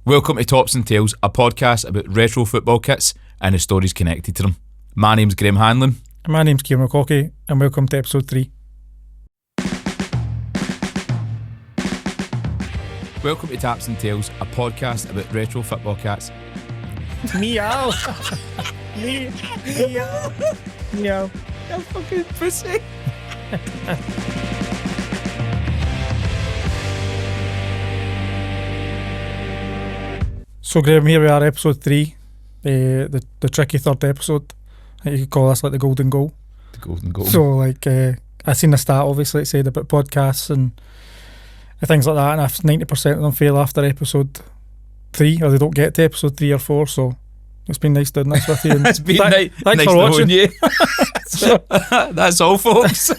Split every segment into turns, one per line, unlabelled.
Welcome to Tops and Tails, a podcast about retro football kits and the stories connected to them. My name's Graham Hanlon.
And my name's Kieran McCockey, and welcome to episode 3.
Welcome to Tops and Tails, a podcast about retro football kits.
Meow. Meow. Meow.
You fucking pussy.
So Graham, here we are, episode 3, the tricky third episode. I think you could call this like the golden goal.
The golden goal.
So like, I seen the stat obviously it said about podcasts and things like that, and if 90% of them fail after episode 3, or they don't get to episode 3 or 4, so it's been nice doing this with you. And
It's been
thanks
nice
for watching.
You. That's all, folks.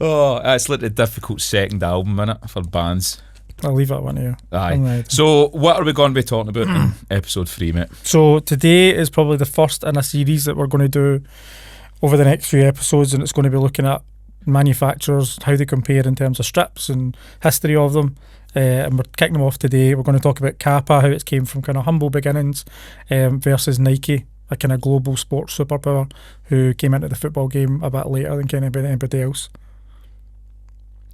Oh, that's like the difficult second album, innit, for bands.
I'll leave that one to you.
Aye. So what are we going to be talking about in episode 3, mate?
So today is probably the first in a series that we're going to do over the next few episodes, and it's going to be looking at manufacturers, how they compare in terms of strips and history of them. And we're kicking them off today. We're going to talk about Kappa, how it's came from kind of humble beginnings versus Nike, a kind of global sports superpower who came into the football game a bit later than kind of anybody else.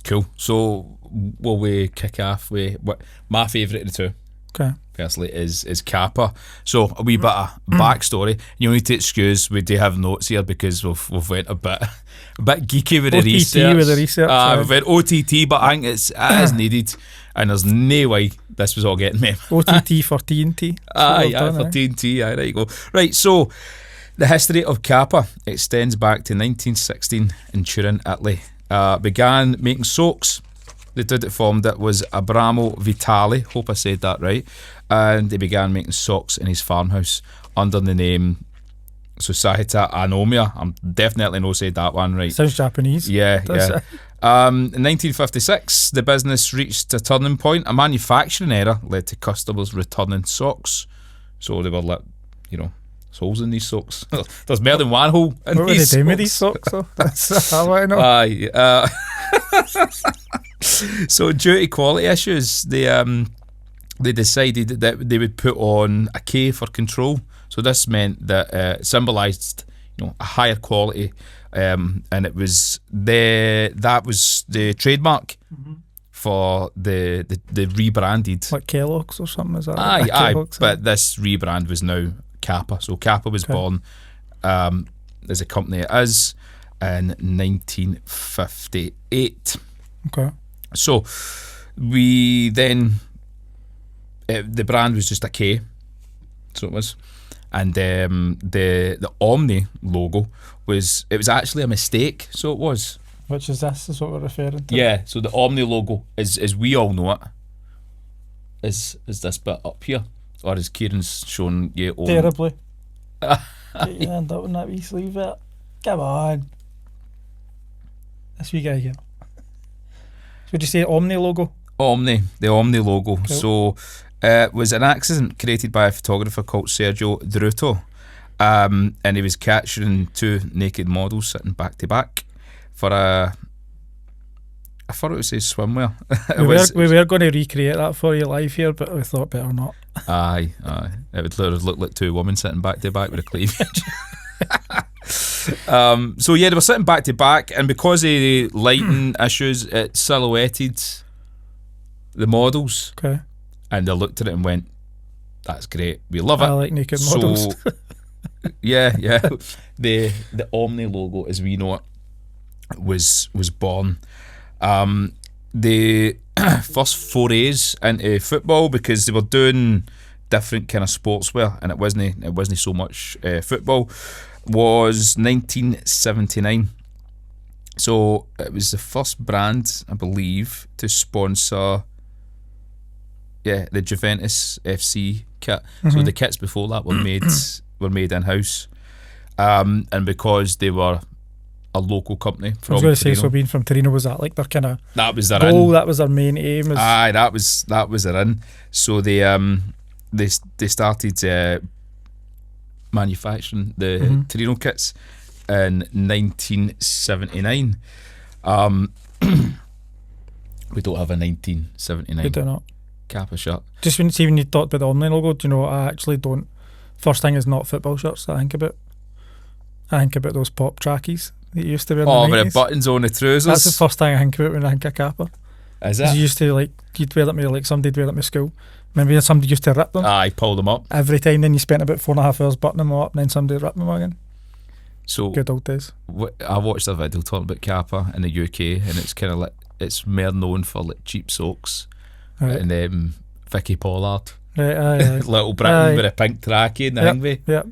Cool. So will we kick off with what my favourite of the two?
Okay.
Personally, is Kappa. So a wee bit of backstory. You need to excuse we do have notes here because we've went a bit geeky with the
OTT
research.
with the research.
We've went OTT, but I think it is needed, and there's no way this was all getting me.
OTT for TNT.
Aye, for TNT. Aye, there you go. Right. So the history of Kappa extends back to 1916 in Turin, Italy. Began making socks. The dude that formed it was Abramo Vitali, hope I said that right, and he began making socks in his farmhouse under the name Società Anomia. I'm definitely not said that one right.
Sounds Japanese.
Yeah. In 1956, the business reached a turning point. A manufacturing error led to customers returning socks, so they were like, there's holes in these socks. There's more than one hole in
what
these
were they doing with
socks.
these socks though? That's how I know.
Aye. So due to quality issues, they decided that they would put on a K for control. So this meant that it symbolised a higher quality, and that was the trademark for the rebranded.
Like Kellogg's or something, is that?
Aye. But this rebrand was now Kappa. So Kappa was born as a company it is in 1958.
Okay.
So we then the brand was just a K, so it was, and the Omni logo was actually a mistake. So it was.
Which is this? Is what we're referring to?
Yeah. So the Omni logo is, as we all know it, is this bit up here, or is Kieran's showing you on
Terribly. Get your hand up on that wee sleeve there. Come on. This wee guy here. Would you say Omni logo?
The Omni logo.
Cool.
So it was an accident created by a photographer called Sergio Druto, and he was capturing two naked models sitting back to back for I thought it would say swimwear.
We were going to recreate that for you live here, but we thought better not.
Aye. It would look like two women sitting back to back with a cleavage. So yeah, they were sitting back to back, and because of the lighting issues, it silhouetted the models.
Okay.
And they looked at it and went, "That's great. We love it."
I like naked models.
yeah. The Omni logo, as we know it, was born. The first forays into football, because they were doing different kind of sportswear, and it wasn't so much football, was 1979. So it was the first brand, I believe, to sponsor the Juventus FC kit. So the kits before that were made in house, and because they were a local company from
I was going to say,
Torino.
so being from Torino, was that like their kind of
That was their
goal?
in.
That was their main aim.
Aye, that was their in. So they started manufacturing the Torino kits in 1979. We don't have a 1979.
We do not.
Kappa shirt.
Just when you talked about the Omni logo, do you know, I actually don't. First thing is not football shirts that I think about. I think about those pop trackies that you used to wear in the 90s.
With the buttons on the trousers.
That's the first thing I think about when I think of Kappa.
Is it?
You used to, like, you'd wear them like somebody'd wear them at school. Remember somebody used to rip them?
I pulled them up.
Every time, then you spent about 4.5 hours buttoning them up, and then somebody ripped them again.
So
good old days.
I watched a video talking about Kappa in the UK, and it's kind of like, it's more known for like cheap socks and Vicky Pollard.
Right, aye.
Little Britain with a pink trackie and the thing.
Yep.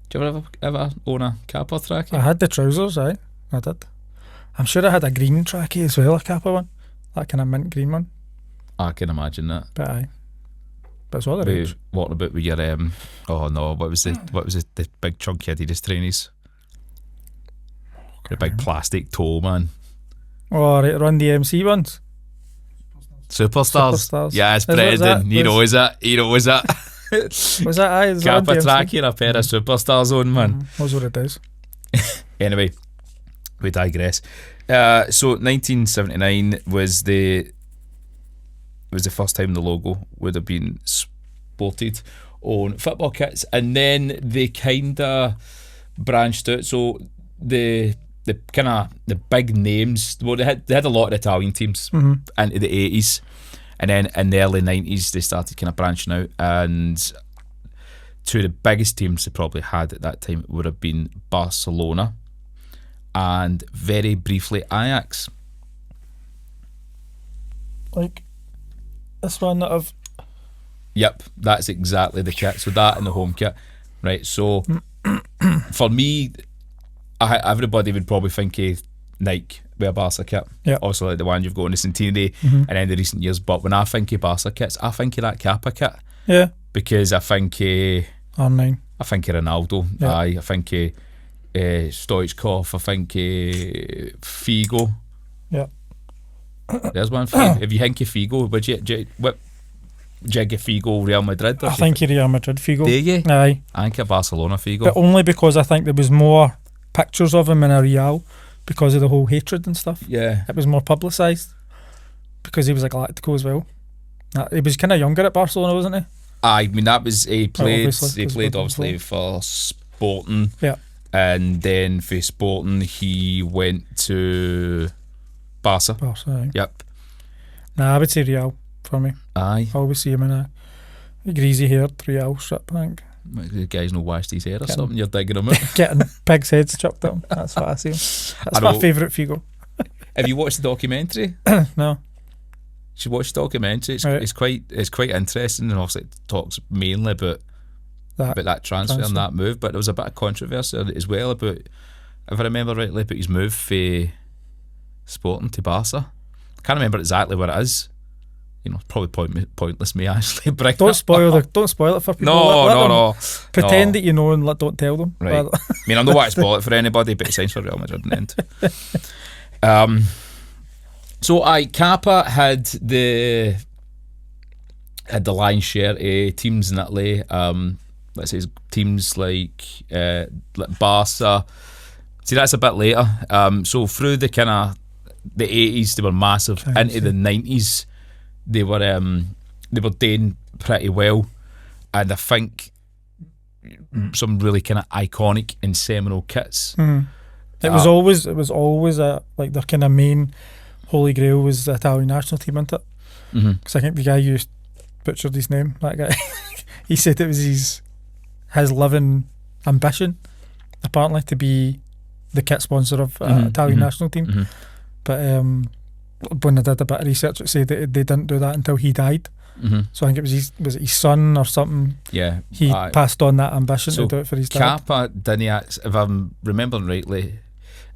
Do you ever own a Kappa trackie?
I had the trousers, I did. I'm sure I had a green trackie as well, a Kappa one. That kind of mint green one.
I can imagine that.
But aye. But it's all the rage.
What about with your what was the big chunky Adidas trainees? The big plastic toe, man.
Oh, right, Run DMC ones.
Superstars. Yes, Brendan. He knows it. Was
that aye?
Kappa trackie and a pair of Superstars on, man.
That's what it is.
Anyway, we digress. So 1979 was the first time the logo would have been sported on football kits, and then they kind of branched out. So the big names, well, they had a lot of Italian teams into the 80s, and then in the early 90s they started kind of branching out, and two of the biggest teams they probably had at that time would have been Barcelona and very briefly Ajax.
Like this one that I've...
Yep, that's exactly the kit. So that and the home kit, right? So for me, everybody would probably think of Nike with a Barca kit.
Yeah.
Also like the one you've got in the Centenary and then the recent years. But when I think of Barca kits, I think of that Kappa kit.
Yeah.
Because I think of
R9.
I think of Ronaldo.
Yeah.
I think of Stoichkov. I think of Figo.
Yeah.
There's one for you. If you think of Figo, would you get Figo Real Madrid?
I think of Real Madrid Figo.
Do you?
Aye.
I think of Barcelona Figo.
But only because I think there was more pictures of him in a Real because of the whole hatred and stuff.
Yeah.
It was more publicised because he was a Galactico as well. He was kind of younger at Barcelona, wasn't he?
I mean, that was he played
obviously
for Sporting.
Yeah.
And then for Sporting he went to Barca.
Aye.
Yep.
Nah, I would say Real for me.
Aye.
I always see him in a greasy haired Real strip, I think.
The guy's no washed his hair or something, you're digging him out.
Getting pigs' heads chopped at him. That's what I see him. That's my favourite Figo.
Have you watched the documentary?
No.
You should watch the documentary. It's quite interesting, and obviously it talks mainly about that transfer and that move, but there was a bit of controversy as well about, if I remember rightly, about his move for Sporting to Barca. I can't remember exactly what it is. You know, probably pointless me actually. Don't
spoil it for people.
No.
Pretend that you know and don't tell them.
Right. I mean, I'm not want to spoil it for anybody, but it signs for Real Madrid in the end. So Kappa had the lion's share of teams in Italy. Let's say teams like Barca. See, that's a bit later. So through the kind of the 80s, they were massive. Into the 90s, they were doing pretty well, and I think some really kind of iconic and seminal kits.
It was always like their kind of main holy grail was the Italian national team, isn't it? Because I think the guy you butchered his name, that guy, he said it was his living ambition, apparently, to be the kit sponsor of Italian national team. But when I did a bit of research, it said that they didn't do that until he died. So I think it was his son or something.
Yeah,
he passed on that ambition to do it for his dad.
Kappa didn't, if I'm remembering rightly,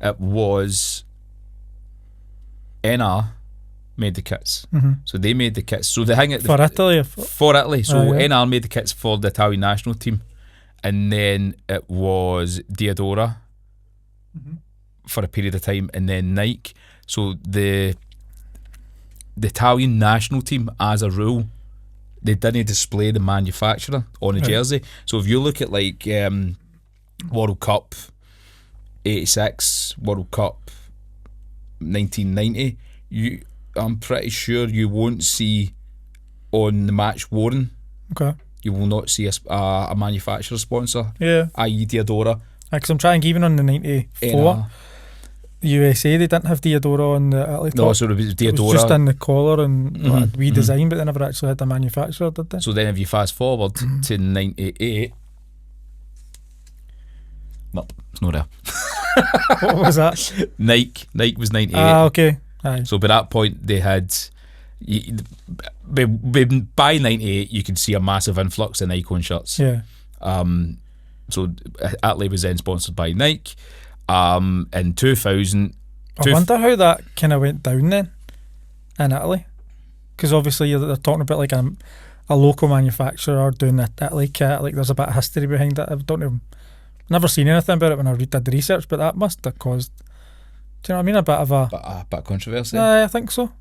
it was NR made the kits. So they made the kits. So the thing
for Italy.
For Italy. So NR made the kits for the Italian national team, and then it was Diadora for a period of time, and then Nike. So the Italian national team, as a rule, they didn't display the manufacturer on a jersey. So if you look at like World Cup 86, World Cup 1990, I'm pretty sure you won't see on the match worn.
Okay.
You will not see a manufacturer sponsor,
Yeah.
i.e. Diadora.
Because I'm trying, even on the 94, the USA, they didn't have Diadora on the Italy top.
No, so it was Diadora.
It was just in the collar and
Mhm,
wee design, but they never actually had the manufacturer, did they?
So then if you fast forward to 98, nope, it's not there.
What was that?
Nike was 98.
Okay. Aye.
So by that point they had, by 98 you could see a massive influx in Icon shirts.
Yeah.
So Italy was then sponsored by Nike. In 2000,
I wonder how that kind of went down then in Italy, because obviously they're talking about like a local manufacturer doing the Italy kit. Like there's a bit of history behind it. I don't know. Never seen anything about it when I did the research, but that must have caused, do you know what I mean, a bit of a
bit of controversy.
I think so.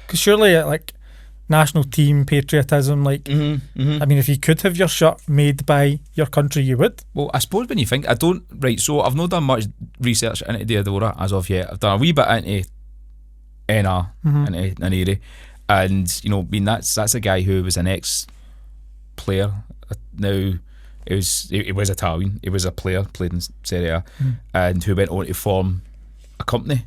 Because surely like national team patriotism, like I mean, if you could have your shirt made by your country, you would.
Well, I suppose when you think, so I've not done much research into Diadora as of yet. I've done a wee bit into NR, into Neri, and I mean that's a guy who was an ex-player. Now he was Italian. He was a player, played in Serie A, and who went on to form a company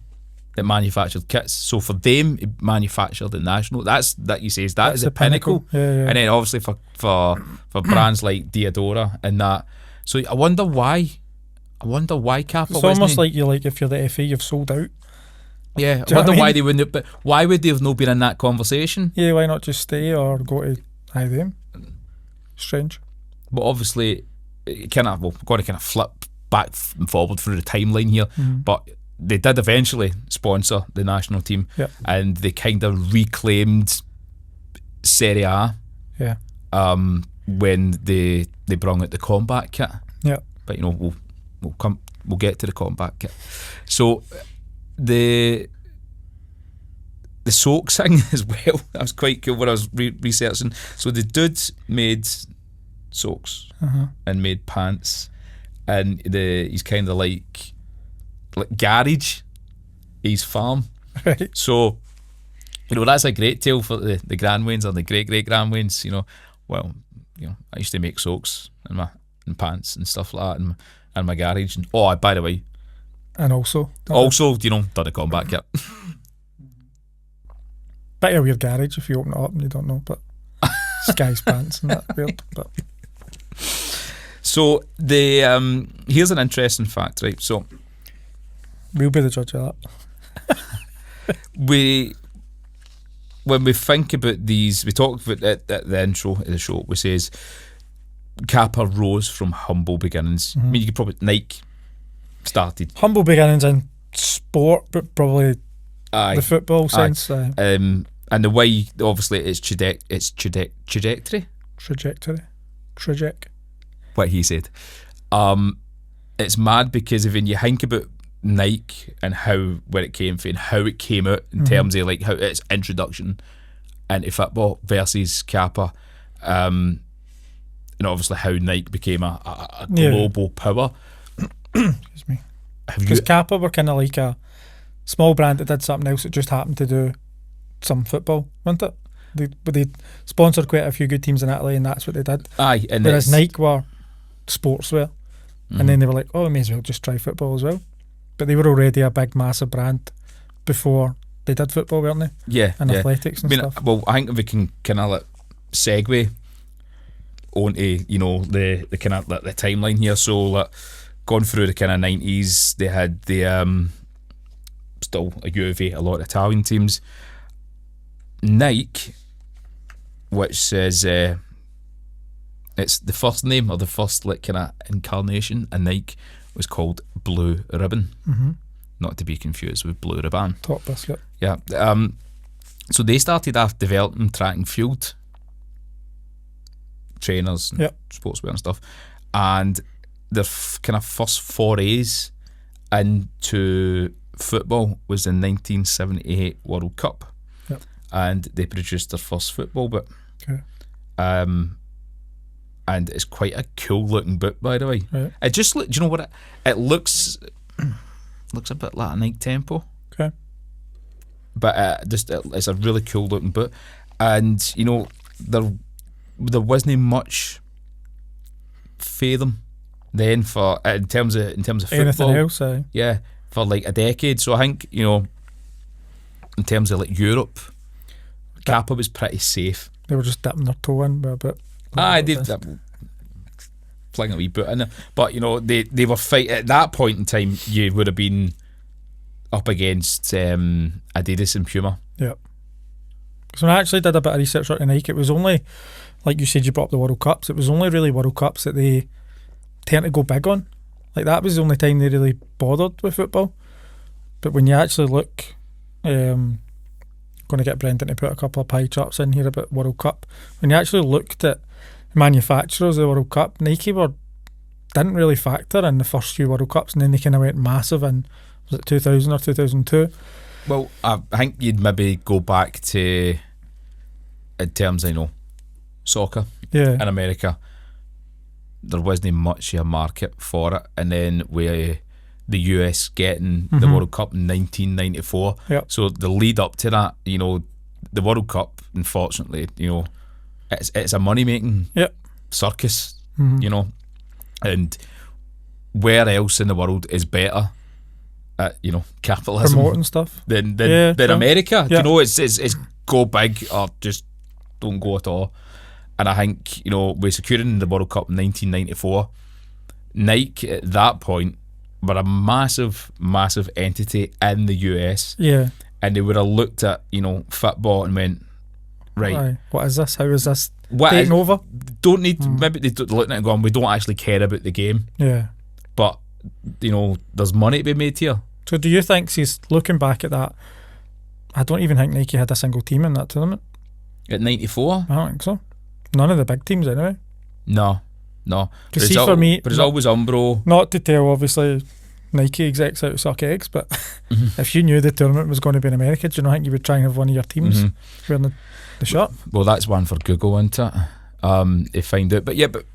that manufactured kits. So for them, he manufactured the national. That's the pinnacle.
Yeah.
And then obviously for brands like Diadora and that. So I wonder why Kappa.
It's almost like if you're the FA, you've sold out.
Yeah,
Do
I
you know
wonder
what I
why
mean?
they wouldn't. But why would they have not been in that conversation?
Yeah, why not just stay or go to them? Strange.
But obviously, we've got to kind of flip back and forward through the timeline here. But they did eventually sponsor the national team, and they kind of reclaimed Serie A.
Yeah.
When they brought out the combat kit.
Yeah.
But we'll get to the combat kit. So the socks thing as well. That was quite cool when I was researching. So the dude made socks and made pants, and he's kind of like garage, his farm.
Right.
So that's a great tale for the grandwains or the great grandwains. Well, I used to make socks and pants and stuff like that in my garage. And by the way,
And also
done a combat kit.
Bit of a weird garage if you open it up and you don't know, but Sky's pants and that weird. But
So here's an interesting fact, right? So
we'll be the judge of that.
When we think about these, we talked about it at the intro of the show, which says Kappa rose from humble beginnings. I mean, you could probably Nike started
humble beginnings in sport, but probably the football sense.
And the way, obviously, it's trajectory. What he said. It's mad because when you think about Nike and where it came from and how it came out in terms of like how its introduction into football versus Kappa, and obviously how Nike became a global power.
Excuse me. Because Kappa were kind of like a small brand that did something else that just happened to do some football, wasn't it? They sponsored quite a few good teams in Italy, and that's what they did.
Aye, and
whereas Nike were sportswear, and then they were like, we may as well just try football as well. But they were already a big, massive brand before they did football, weren't they?
Yeah,
and athletics and stuff.
Well, I think we can kind of segue onto the kind of the timeline here. So gone through the kind of 90s, they had the still a UV, a lot of Italian teams. Nike, which is it's the first name or the first kind of incarnation of Nike, was called Blue Ribbon, not to be confused with Blue Ribbon.
Top biscuit.
Yeah. So they started off developing track and field trainers and sportswear and stuff, and their kind of first forays into football was in 1978 World Cup, and they produced their first football boot. And it's quite a cool looking boot, by the way.
Right.
It just do you know what it looks a bit like a Nike Tempo.
Okay.
But it's a really cool looking boot, and there wasn't much for them then for in terms of football.
Anything else?
Yeah, for like a decade. So I think, you know, in terms of like Europe, Kappa was pretty safe.
They were just dipping their toe in a bit.
I did fling a wee bit in there, but you know they were fighting at that point in time. You would have been up against Adidas and Puma.
Yeah. So when I actually did a bit of research on Nike, it was only, like you said, you brought up the World Cups. It was only really World Cups that they tend to go big on. Like that was the only time they really bothered with football. But when you actually look, going to get Brendan to put a couple of pie charts in here about World Cup. When you actually looked at manufacturers of the World Cup, Nike didn't really factor in the first few World Cups, and then they kind of went massive in, was it 2000 or 2002?
Well, I think you'd maybe go back to, in terms of, you know, soccer in America, there wasn't much of a market for it, and then with the US getting the World Cup in 1994, so the lead up to that, you know, the World Cup, unfortunately, you know, it's a money making circus, you know, and where else in the world is better at, you know, capitalism
promoting stuff
than America? You know, it's go big or just don't go at all. And I think, you know, with securing the World Cup in 1994, Nike at that point were a massive entity in the US.
Yeah.
And they would have looked at, you know, football and went, right,
aye, what is this? How is this taking over?
Don't need maybe they're looking at it and going, we don't actually care about the game.
Yeah.
But, you know, there's money to be made here.
So do you think, he's looking back at that, I don't even think Nike had a single team in that tournament.
At 94?
I don't think so. None of the big teams anyway.
No.
Because see, for me,
but it's always Umbro.
Not to tell, obviously, Nike execs how to suck eggs, but if you knew the tournament was going to be in America, do you not think you would try and have one of your teams wearing the shirt?
Well, that's one for Google, isn't it? To find out. But yeah, but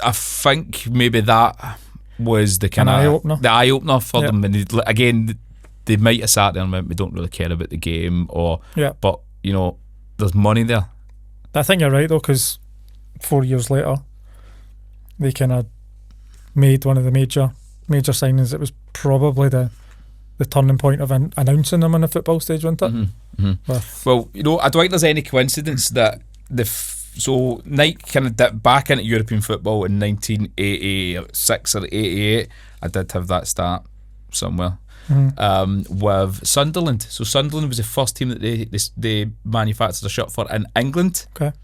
I think maybe that was the kind of the eye opener for them. And again, they might have sat there and went, we don't really care about the game, or but you know, there's money there.
I think you're right though, because 4 years later, they kind of made one of the major signings. It was probably the turning point of announcing them on the football stage, wasn't it?
Well, you know, I don't think there's any coincidence that so Nike kind of dipped back into European football in 1986 or 88. I did have that start somewhere. With Sunderland. So Sunderland was the first team that they manufactured a shirt for in England. Okay.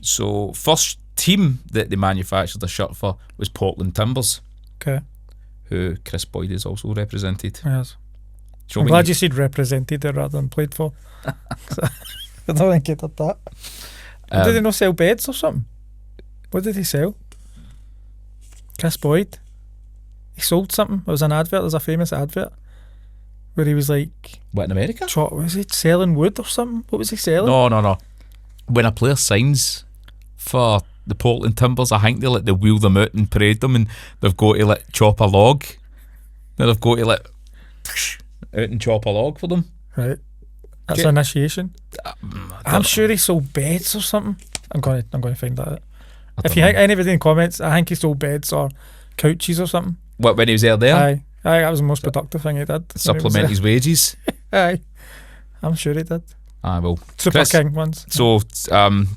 So first team that they manufactured a shirt for was Portland Timbers. Okay. Who Chris Boyd is also represented.
Yes. I'm glad you said represented there rather than played for. So, I don't think he did that. Did he not sell beds or something? What did he sell? Chris Boyd? He sold something. It was an advert. There's a famous advert where he was like,
what, in America?
Was he selling wood or something? What was he selling?
No. When a player signs for the Portland Timbers, I think they wheel them out and parade them, and they've got to chop a log. Then they've got to out and chop a log for them.
Right. That's an initiation. I'm sure he sold beds or something. I'm going to find that out. If you think anybody in comments, I think he sold beds or couches or something.
What, when he was there?
Aye, that was the most productive thing he did.
Supplement his wages.
Aye, I'm sure he did.
Well,
Super King ones.
So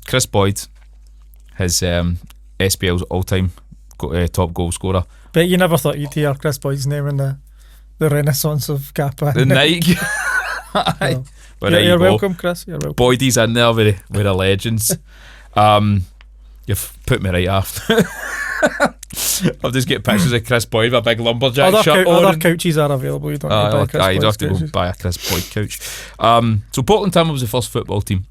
Chris Boyd, his SPL's all-time top goal scorer.
Bet you never thought you'd hear Chris Boyd's name in the renaissance of Kappa.
The Nike. Aye.
Well, you're welcome, Chris. You're welcome.
Boydie's in there with the legends. You've put me right after. I'll just get pictures of Chris Boyd with a big lumberjack shirt on.
Other couches are available. You don't need to buy Chris
you don't have to go buy a Chris Boyd couch. So Portland Timbers was the first football team.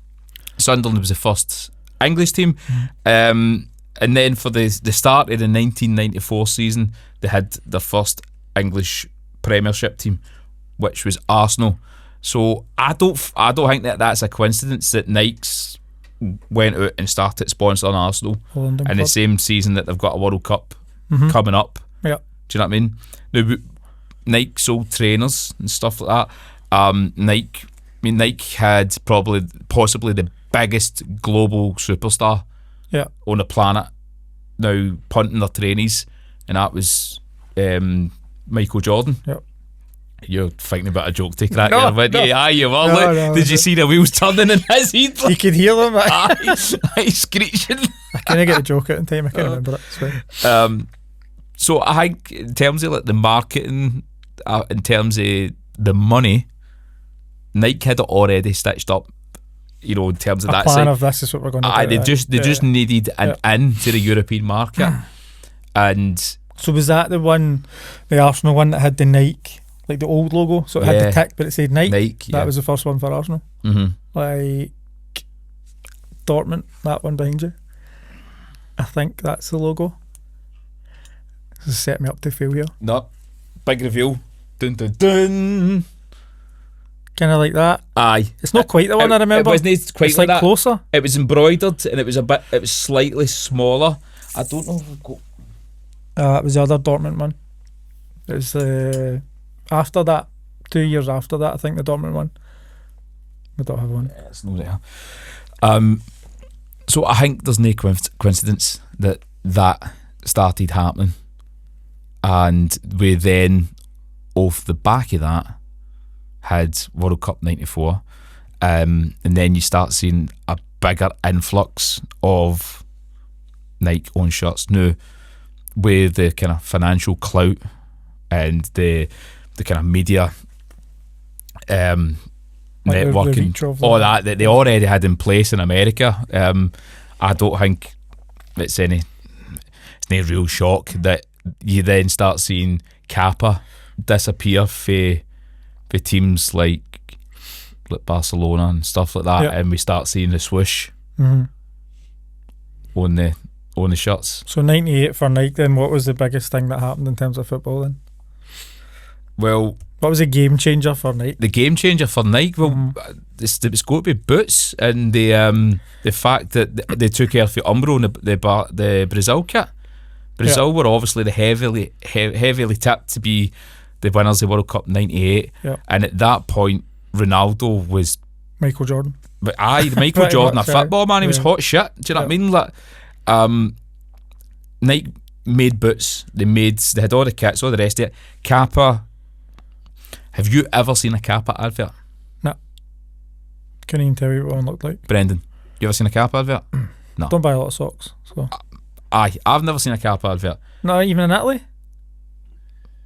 Sunderland was the first English team. And then for the start of the 1994 season, they had their first English Premiership team, which was Arsenal. So I don't think that's a coincidence that Nike's went out and started sponsoring Arsenal in the same season that they've got a World Cup coming up. Yeah. Do you know what I mean? Now, Nike sold trainers and stuff like that. Nike had possibly the biggest global superstar on the planet now punting their trainees, and that was Michael Jordan.
Yep.
You're thinking about a joke to crack
No,
there, weren't you?
no.
Aye, you were.
No,
Did you see the wheels turning in his head?
You could hear them.
Aye, screeching.
I couldn't get the joke out in time. I can't remember it. It's fine.
So I think in terms of like the marketing, in terms of the money, Nike had it already stitched up. You know, in terms of
A
that
plan
side.
of this is what we're going to do.
They just needed an in to the European market, and
so was that the Arsenal one that had the Nike, like the old logo, so it had the tick but it said Nike.
Nike,
that was the first one for Arsenal. Like Dortmund, that one behind you, I think that's the logo. This is setting me up to fail here.
No, big reveal. Dun dun dun.
Kind of like that.
Aye,
it's not quite the one I remember.
It wasn't quite
it's
like that.
Closer.
It was embroidered and it was slightly smaller. I don't know.
It was the other Dortmund one. It was after that, 2 years after that, I think, the Dortmund one. We don't have one.
Yeah, it's not there. So I think there's no coincidence that started happening, and we then, off the back of that, had World Cup '94, and then you start seeing a bigger influx of Nike own shirts now, with the kind of financial clout and the kind of media networking, all that they already had in place in America. I don't think it's no real shock that you then start seeing Kappa disappear for teams like Barcelona and stuff like that, and we start seeing the swoosh on the shirts.
So 98 for Nike then, what was the biggest thing that happened in terms of football then?
Well,
what was a game changer for Nike?
The game changer for Nike, well, it's got to be boots, and the fact that they took off the Umbro and the Brazil kit. Brazil were obviously the heavily tipped to be the winners of World Cup '98, and at that point Ronaldo was
Michael Jordan.
But Michael Jordan, a football man, he was hot shit. Do you know what I mean? Like, Nike made boots. They had all the kits, all the rest of it. Kappa. Have you ever seen a Kappa advert?
No. Couldn't even tell you what one looked like.
Brendan, you ever seen a Kappa advert? No.
Don't buy a lot of socks. So.
I've never seen a Kappa advert.
Not even in Italy?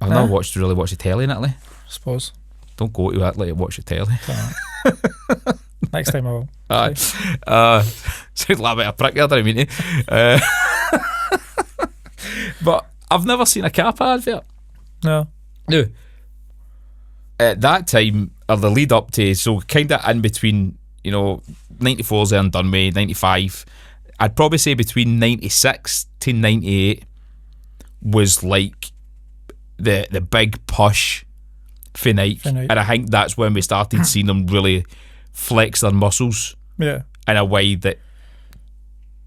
I've never really watched the telly in Italy.
I suppose.
Don't go to Italy and watch the telly.
Next time I will.
Aye. Sound like a bit of prick there, didn't I mean to? But I've never seen a Kappa advert.
No.
At that time, or the lead up to, so kind of in between, 94's there and done with, 95, I'd probably say between 96 to 98 was like the big push for Nike. And I think that's when we started seeing them really flex their muscles in a way that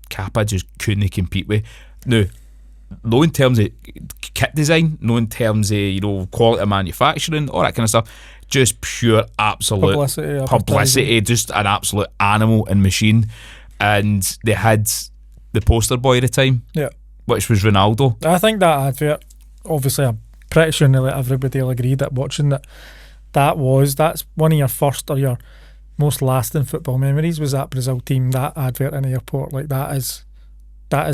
Kappa just couldn't compete with. Now, no in terms of kit design, no in terms of quality of manufacturing, all that kind of stuff, just pure absolute publicity, just an absolute animal and machine. And they had the poster boy at the time, which was Ronaldo.
I think that advert, obviously I'm pretty sure nearly everybody will agree that watching that's one of your first or your most lasting football memories, was that Brazil team, that advert in the airport. Like that is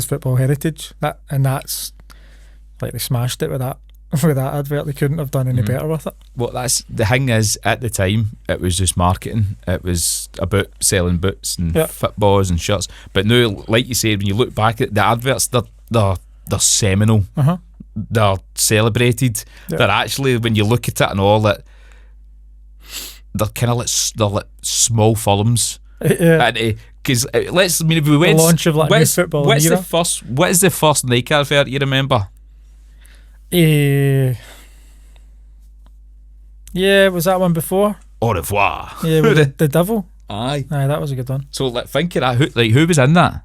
football heritage. That's like they smashed it with that advert. They couldn't have done any better with it.
Well, that's the thing is, at the time it was just marketing. It was about selling boots and footballs and shirts. But now, like you said, when you look back at the adverts, they're seminal. They're celebrated. They're actually, when you look at it and all that, they're kind of like small films. Because if we went
the launch of like new football.
What is the first Nike advert you remember?
Yeah, was that one before?
Au revoir.
Yeah, with the devil.
Aye,
that was a good one.
So like, think of that. Who was in that?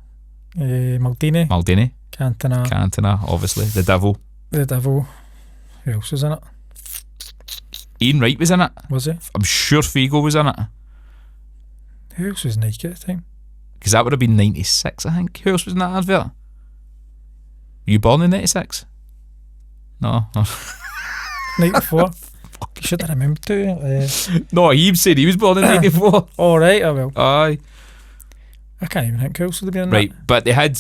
Maldini.
Cantona, obviously. The devil.
Who else was in it?
Ian Wright was in it.
Was he?
I'm sure Figo was in it.
Who else was Nike at the time?
because that would have been 96, I think. Who else was in that advert? You born in 96? No.
94. You should have remembered to.
No, he said he was born in 94.
All right, I will.
Aye.
I can't even think who else would have been in
Right,
that.
but they had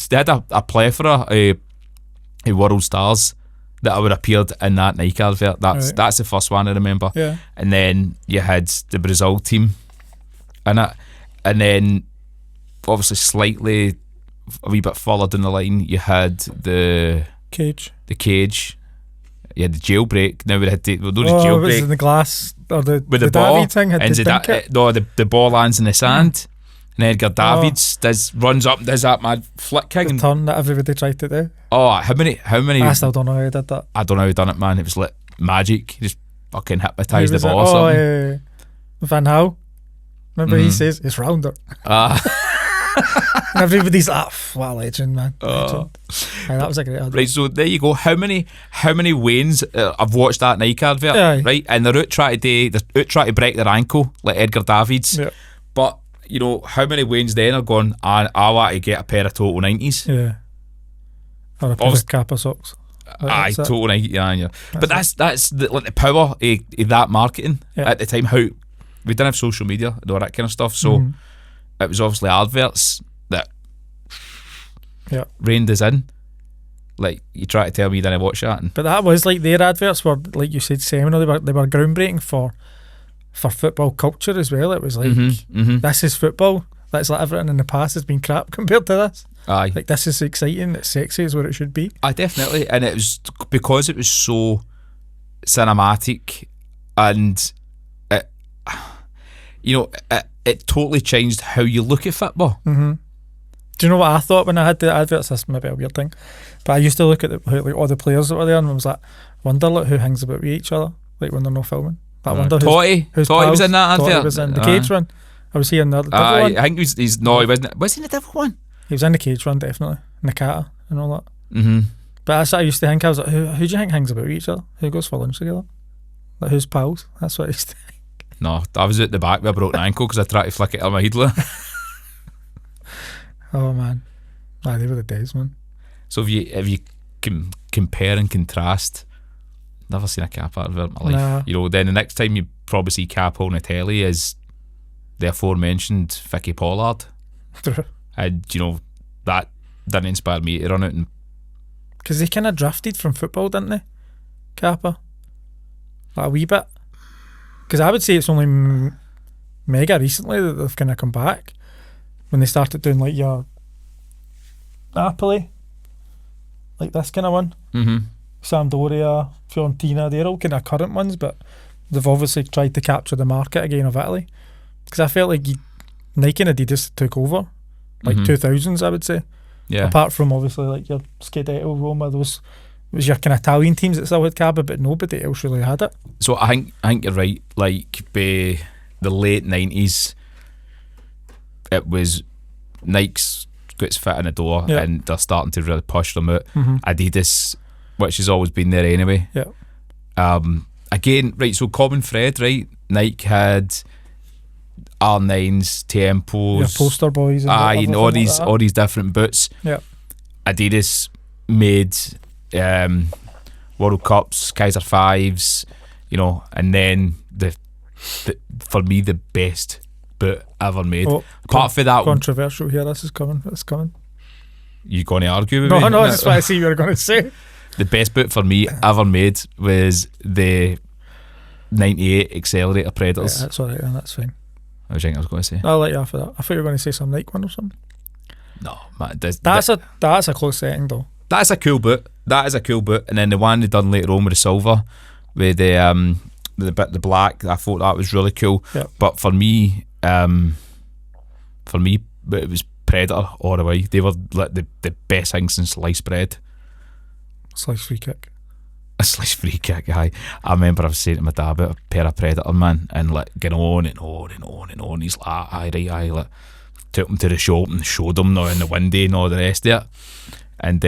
a plethora of world stars that would have appeared in that Nike advert. That's the first one I remember.
Yeah.
And then you had the Brazil team in it, and then obviously slightly a wee bit further down the line you had the
Cage.
You had the jailbreak. Now we had the
Was
jailbreak
it the glass or the
with the ball
David thing had
and
to dink it?
no, the ball lands in the sand, and Edgar Davids runs up and does that mad flick kick
The
and
turn that everybody tried to do.
how many
I still don't know how he did that.
I don't know how he done it, man. It was like magic. He just fucking hypnotised the
Was
ball
it-
or something.
Van Gaal. Remember he says it's rounder. And everybody's like, what a legend, man. Legend. Aye, that was a great advert.
Right, so there you go. How many Waynes I've watched that Nike advert,
Aye.
right? And they're out trying to break their ankle like Edgar Davids.
Yeah.
But you know how many Waynes then are going? I want to get a pair of Total 90s.
Yeah. Or a pair of Kappa socks.
Aye,
That's it.
Total 90s. Yeah. But that's the power of that marketing at the time. How we didn't have social media and all that kind of stuff, so it was obviously adverts that reined us in. Like, you try to tell me you didn't watch that.
But that was like their adverts were, like you said, seminal. They were groundbreaking for football culture as well. It was like, this is football. That's like everything in the past has been crap compared to this.
Aye.
Like, this is exciting, it's sexy, is what it should be.
Aye, definitely. And it was because it was so cinematic, and it, it totally changed how you look at football.
Do you know what I thought when I had the adverts? That's maybe a weird thing, but I used to look at all the players that were there, and I was like, wonder who hangs about with each other, like when they're not filming. But I wonder
Totty was in that
Totty
advert.
was in the cage one. I was here in the devil one.
I think he's no, he wasn't. Was he in the devil one?
He was in the cage one, definitely, in the kata and all that. But that's what I used to think. I was like, who do you think hangs about with each other? Who goes for lunch together? Like, who's pals? That's what I used to think.
No, I was at the back with a broken ankle because I tried to flick it on my headler.
Oh man, they were the days, man.
So if you compare and contrast, never seen a Kappa advert in my life.
Nah.
Then the next time you probably see Kappa on the telly is the aforementioned Vicky Pollard. And that didn't inspire me to run out and
Because they kind of drifted from football, didn't they? Kappa, like a wee bit. Because I would say it's only mega recently that they've kind of come back, when they started doing like your Napoli, like this kind of one. Sampdoria, Fiorentina, they're all kind of current ones, but they've obviously tried to capture the market again of Italy. Because I felt like Nike and Adidas took over, like 2000s, I would say.
Yeah.
Apart from obviously like your Scudetto, Roma, those was your kind of Italian teams that still had Kappa, but nobody else really had it.
So I think you're right. Like by the late 90s, it was Nike's got its foot in the door, and they're starting to really push them out. Adidas, which has always been there anyway. Again, right, so common thread, right? Nike had R9s, Tempos,
Your poster boys, and
and all these
like
all these different boots. Adidas made World Cups, Kaiser 5s, and then the for me the best boot ever made. Apart from that,
controversial here. This is coming. It's coming.
You going to argue with me?
No, I just want to see what you're going to say.
The best boot for me ever made was the 98 Accelerator Predators.
Yeah, that's alright then, that's fine.
I was going to say.
I'll let you off of that. I thought you were going to say some Nike one or something.
No, man,
that's a close setting though.
That's a cool boot. That is a cool boot. And then the one they done later on with the silver, with the black, I thought that was really cool. But for me, it was Predator all the way. They were like the best thing since sliced bread.
Slice free kick.
A slice free kick, aye. I remember I was saying to my dad about a pair of Predator, man, and like getting on and on and on and on. He's like, aye, like took him to the shop and showed him now in the window and all the rest of it. And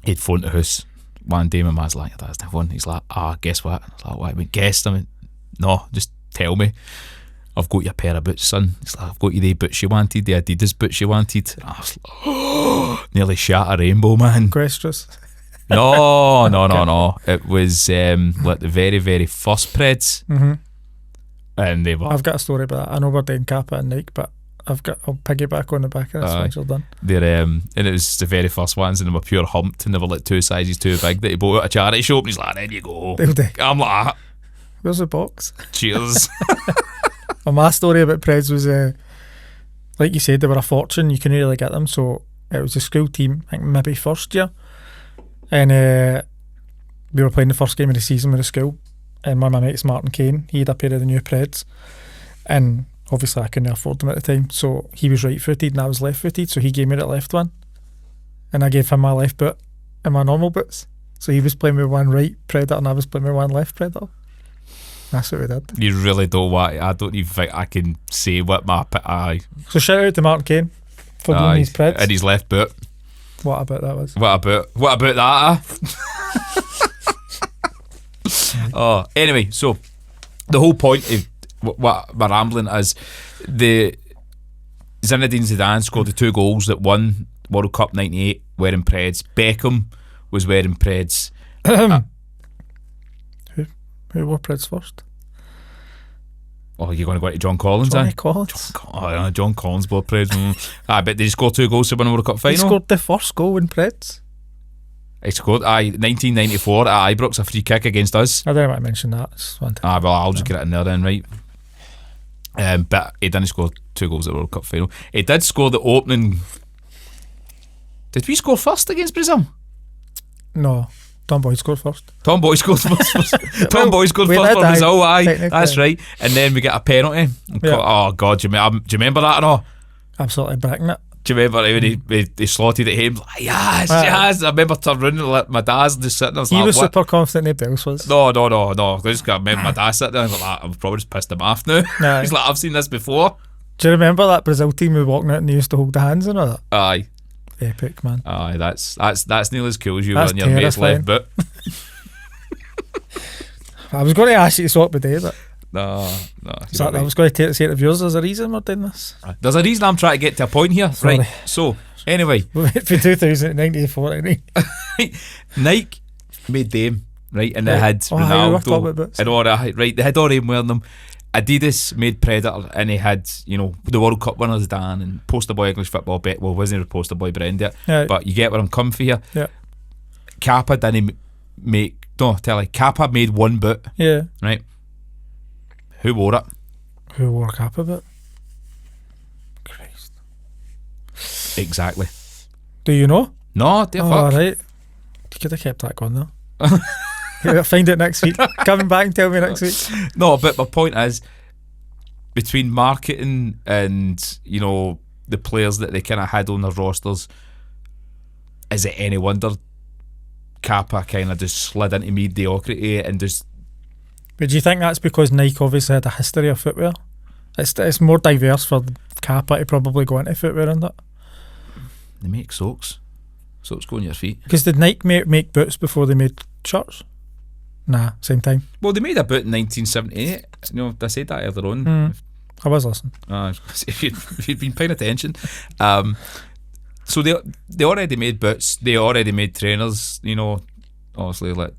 he'd phoned the house one day. My man's like, "That's the one." He's like, "Guess what?" I was like, "What? I went, guessed." I went, "No, just tell me." I've got you a pair of boots, son. He's like, I've got you the boots you wanted, the Adidas boots you wanted. I was like, nearly shot a rainbow, man.
Questress.
No. It was like the very, very first Preds. And they were.
I've got a story about that. I know we're doing Kappa and Nike, but I'll piggyback on the back of this once you're done.
They're and it was the very first ones, and they were pure humped, and they were like 2 sizes too big that he bought at a charity shop, and he's like, there you go. I'm like,
where's the box?
Cheers.
Well, my story about Preds was, like you said, they were a fortune. You couldn't really get them, so it was a school team, I think maybe first year, and we were playing the first game of the season with the school, and one of my mates, Martin Kane, he had a pair of the new Preds, and obviously I couldn't afford them at the time, so he was right-footed and I was left-footed, so he gave me the left one, and I gave him my left boot and my normal boots, so he was playing with one right Predator and I was playing with one left Predator. That's what we did. You
really don't want. I don't even think I can say what my
So shout out to Martin Kane for doing these Preds
and his left boot.
What about that was?
What about that? Oh, anyway, so the whole point of what my rambling is, the Zinedine Zidane scored the 2 goals that won World Cup '98 wearing Preds. Beckham was wearing Preds.
Who wore Preds first?
Oh, you're going to go into John Collins,
Johnny Collins.
John Collins wore Preds. I bet they scored 2 goals to win the World Cup final.
He scored the first goal in Preds.
He scored 1994 at Ibrox, a free kick against us.
I don't want to mention that.
Well, I'll just get it in there then, right? But he didn't score 2 goals at the World Cup final. He did score the opening. Did we score first against Brazil?
No, Tom Boyd scored first.
Tom Boyd scored first. Tom Boyd scored first for Brazil. Aye, that's right. And then we get a penalty. Yeah. Oh God, do you remember that or not?
Absolutely bracking it.
Do you remember when he slotted it him? Like, yes. I remember turning around and my dad's just sitting there.
He was super confident, nobody else was.
No. I just remember my dad sitting there and like, I've probably just pissed him off now. Nah. He's like, I've seen this before.
Do you remember that Brazil team who walking out and they used to hold the hands and all that?
Aye.
Epic, man.
Aye, that's nearly as cool as you on your mate's left boot.
I was going to ask you to swap with Dave, but
No.
I was going to say it of yours. There's a reason we're doing this.
There's a reason I'm trying to get to a point here. Sorry. Right. So, anyway.
For 2094,
Nike made them, right? And they had Ronaldo and all that, right? They had all them wearing them. Adidas made Predator and they had, the World Cup winners Dan and poster boy English football bet. Well, wasn't a poster boy brand yet. Yeah. But you get where I'm coming for here.
Yeah.
Kappa didn't make, Kappa made one boot.
Yeah.
Right? Who wore it?
Who wore Kappa boot? Christ.
Exactly.
Do you know?
No, fuck.
Right. You could have kept that going though. Find it next week. Coming back and tell me next week.
No, but my point is, between marketing and the players that they kind of had on their rosters, is it any wonder Kappa kind of just slid into mediocrity and just?
But do you think that's because Nike obviously had a history of footwear? It's more diverse for Kappa to probably go into footwear, isn't it?
They make socks. Socks go on your feet.
Because did Nike make boots before they made shirts? Nah, same time.
Well, they made a boot in 1978. I said that earlier on.
I was listening.
If you'd been paying attention. So they already made boots. They already made trainers. Obviously like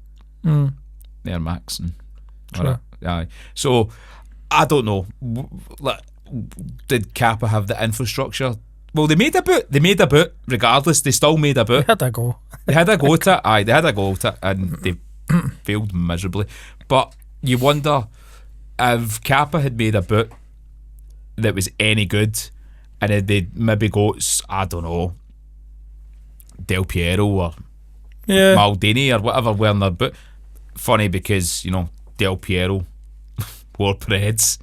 Air Max and
sure.
Aye. So I don't know. Did Kappa have the infrastructure? Well, they made a boot. Regardless, they still made a boot.
They had a go.
They had a go at it. Aye, they had a go at it, and they failed miserably. But you wonder if Kappa had made a boot that was any good, and they'd maybe got, I don't know, Del Piero or Maldini or whatever wearing their boot. Funny because Del Piero wore Preds,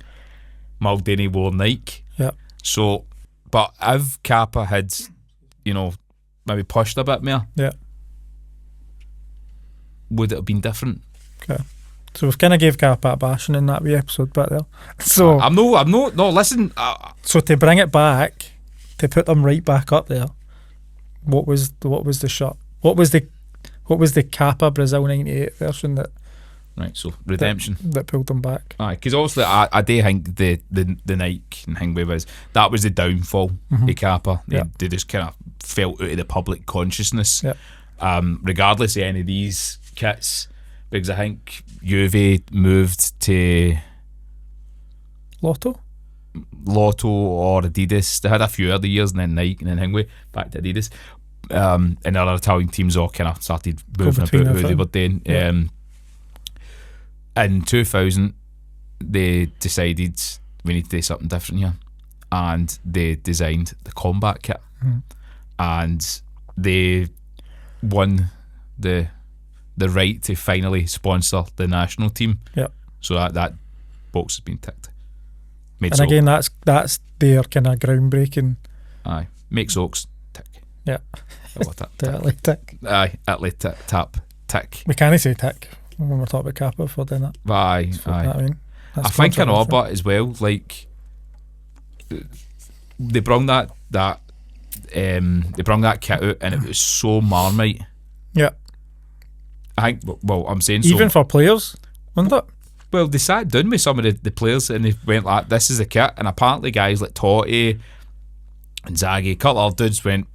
Maldini wore Nike.
Yeah.
So, but if Kappa had, maybe pushed a bit more, would it have been different?
Okay. So we've kind of gave Kappa a bashing in that wee episode back there. So
I'm no. Listen.
So to bring it back, to put them right back up there, what was the shot? What was the Kappa Brazil '98 version that
Right, so redemption.
That pulled them back.
Aye, because obviously I do think the Nike and Hingway that was the downfall of Kappa. They just kind of fell out of the public consciousness.
Yep.
Regardless of any of these kits, because I think Juve moved to
Lotto
or Adidas. They had a few other years, and then Nike and then Hingway back to Adidas. And other Italian teams all kind of started moving about who they were doing.
Yeah.
In 2000, they decided we need to do something different here, and they designed the combat kit, and they won the right to finally sponsor the national team.
Yeah.
So that box has been ticked.
And again, that's their kind of groundbreaking.
Aye, make socks tick.
Yeah.
Italy
tick.
Aye, Italy tap tick.
We can't say tick when we're talking about Kappa for doing that.
Aye. I think I know, but as well, like they brung that kit out, and it was so Marmite.
Yeah.
I think. Well, I'm saying
even for players, wasn't it?
Well, they sat down with some of the players, and they went like, "This is the kit," and apparently guys like Totti and Zaggy, a couple of dudes went,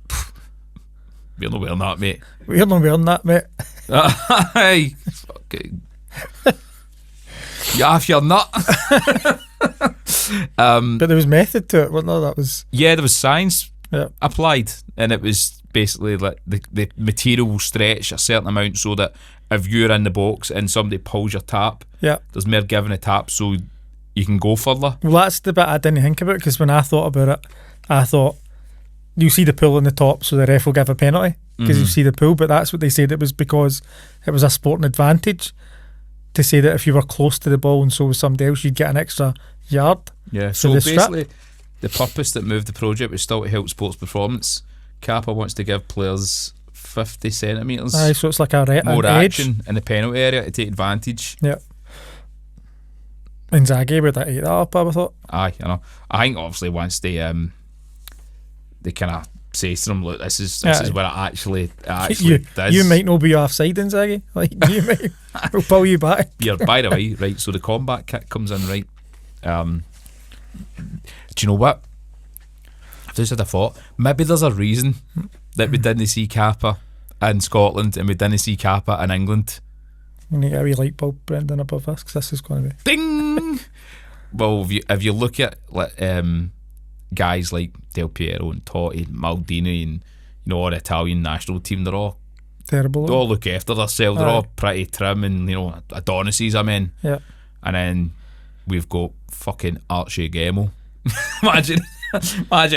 "We're not wearing that, mate.
We're not wearing that, mate."
Aye. Yeah, if you're not.
But there was method to it, wasn't there? That was
there was science
Yeah.
applied, and it was basically like the material will stretch a certain amount so that if you're in the box and somebody pulls your tap,
Yeah.
there's more giving a tap so you can go further.
Well, that's the bit I didn't think about, because when I thought about it, I thought you see the pull on the top, so the ref will give a penalty because you see the pull. But that's what they said, it was because it was a sporting advantage to say that if you were close to the ball and so was somebody else, you'd get an extra yard.
Yeah,
for
so
the strap.
basically the purpose that moved the project was still to help sports performance. Kappa wants to give players 50 centimetres
Aye, so it's like a
more
an edge.
action in the penalty area to take advantage.
Yeah. And Zaggy would have ate that up, I thought.
Aye, I know. I think obviously once they kind of say to them, look, this is where it actually does.
You might not be offside in Zaggy. Like, you might. We'll pull you back.
Yeah, by the way, right, so the combat kit comes in, right. Do you know what? I've just had a thought. Maybe there's a reason that we didn't see Kappa in Scotland and we didn't see Kappa in England.
We need a wee light bulb, Brendan, above us, because this is going to be...
Ding! Well, if you look at guys like Del Piero and Totti, Maldini, and all the Italian national team, they're all
terrible.
They all look after themselves. They're
Aye.
all pretty trim and Adonises, I mean.
Yeah.
And then we've got fucking Archie Gemmell. imagine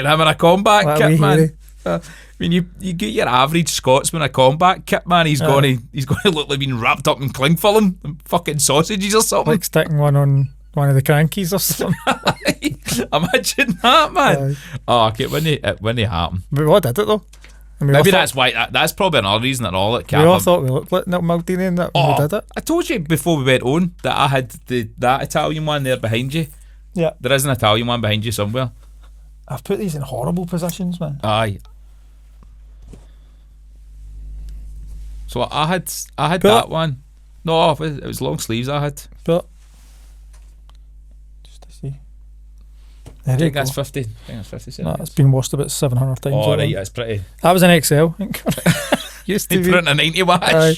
him in a combat
What a
kit,
wee
man.
hairy.
I mean, you get your average Scotsman a combat kit, man. He's going to look like being wrapped up in cling film and fucking sausages or something.
Like sticking one on one of the crankies or something.
Imagine that, man.
Aye.
Oh, okay, when they happen.
But what did it though? I mean,
Maybe
we all
that's why. That's probably another reason at all.
thought, we all thought we looked like Nick Maldini and that when we did it.
I told you before we went on that I had that Italian one there behind you.
Yeah.
There is an Italian one behind you somewhere.
I've put these in horrible positions, man.
Aye. So I had
But-
that one. No, it was long sleeves I had.
But just to see. There
I
you
think
go.
that's 50. I think that's 50
No, it's
centimetres.
been washed about 700 times.
Oh,
that
right,
one.
that's pretty.
That was an XL. I think. Used
They
to
put
be.
it in a 90 wash.
Aye.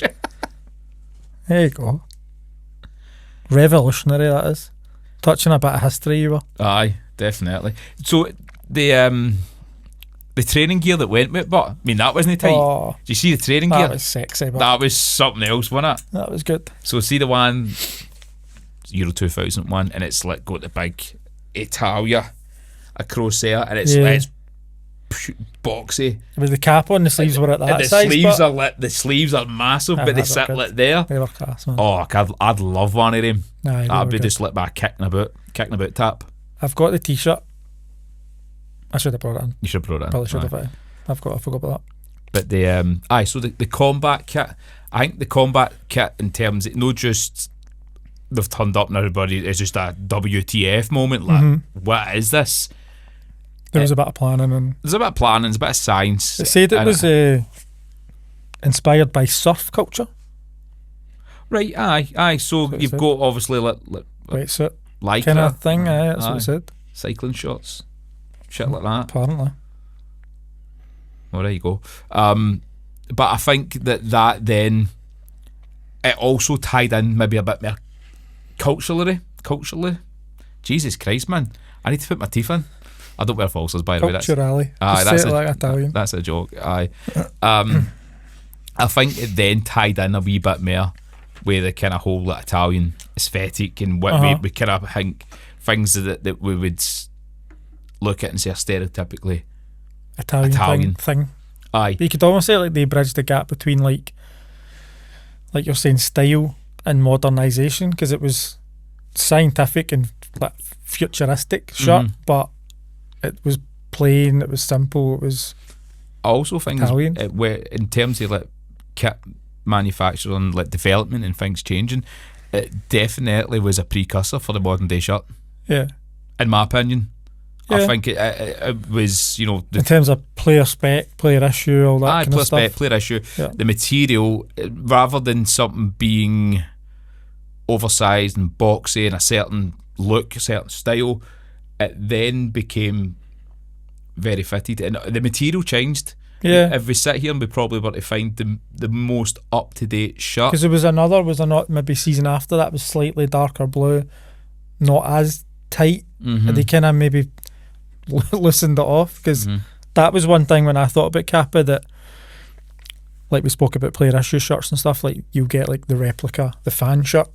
There you go. Revolutionary, that is. Touching a bit of history, you were.
Aye, definitely. So the training gear that went with it, but I mean that wasn't tight.
Oh,
Do you see the training
that
gear?
was sexy, but
That was something else, wasn't it?
that was good.
So see the one Euro 2000 one, and it's like got the big Italia across there, and it's boxy.
With the cap on, the sleeves were at
And
that
the
size.
sleeves
but
the sleeves are massive,
Aye,
but they
they were
sit
good.
like there.
they were class, man.
Oh, I'd love one of them.
Aye, they
That'd
were
be
good.
just like by kicking about tap.
I've got the t-shirt. I should have brought it in.
You should have brought it in.
Probably should
Aye.
have. I forgot about that.
But the so the combat kit, I think the combat kit in terms of not just they've turned up and everybody, it's just a WTF moment, like what is this?
There was a bit of planning, and
There's a bit of planning, there's a bit of science.
it said it
and
was inspired by surf culture.
Right, aye. So
what it
you've
said.
got obviously
Wetsuit
Lycra
kind of thing. That's what
aye.
it said.
Cycling shorts, shit like that.
Apparently.
Well, there you go. But I think that then it also tied in maybe a bit more culturally. Jesus Christ, man! I need to put my teeth in. I don't wear falsies, by the way.
Culturally.
Aye,
Just say it like Italian.
That's a joke. Aye. I think it then tied in a wee bit more with the kind of whole Italian aesthetic and what we kind of think things that we would look at and say are stereotypically
Italian thing.
Aye.
You could almost say like they bridged the gap between like you're saying style and modernisation, because it was scientific and like futuristic shirt, but it was plain, it was simple, it was
I also think
Italian.
where in terms of like kit manufacture and like development and things changing, it definitely was a precursor for the modern day shirt.
Yeah.
In my opinion.
Yeah.
I think it was, you know,
in terms of player spec, player issue, all that kind of stuff.
Spec, player issue, the material, rather than something being oversized and boxy in a certain look, a certain style, it then became very fitted, and the material changed.
Yeah.
If we sit here and we probably were to find the most up to date shirt,
because there was another maybe season after that was slightly darker blue, not as tight. And they kind of maybe loosened it off, because that was one thing when I thought about Kappa, that like we spoke about player issue shirts and stuff, like you get like the replica, the fan shirt,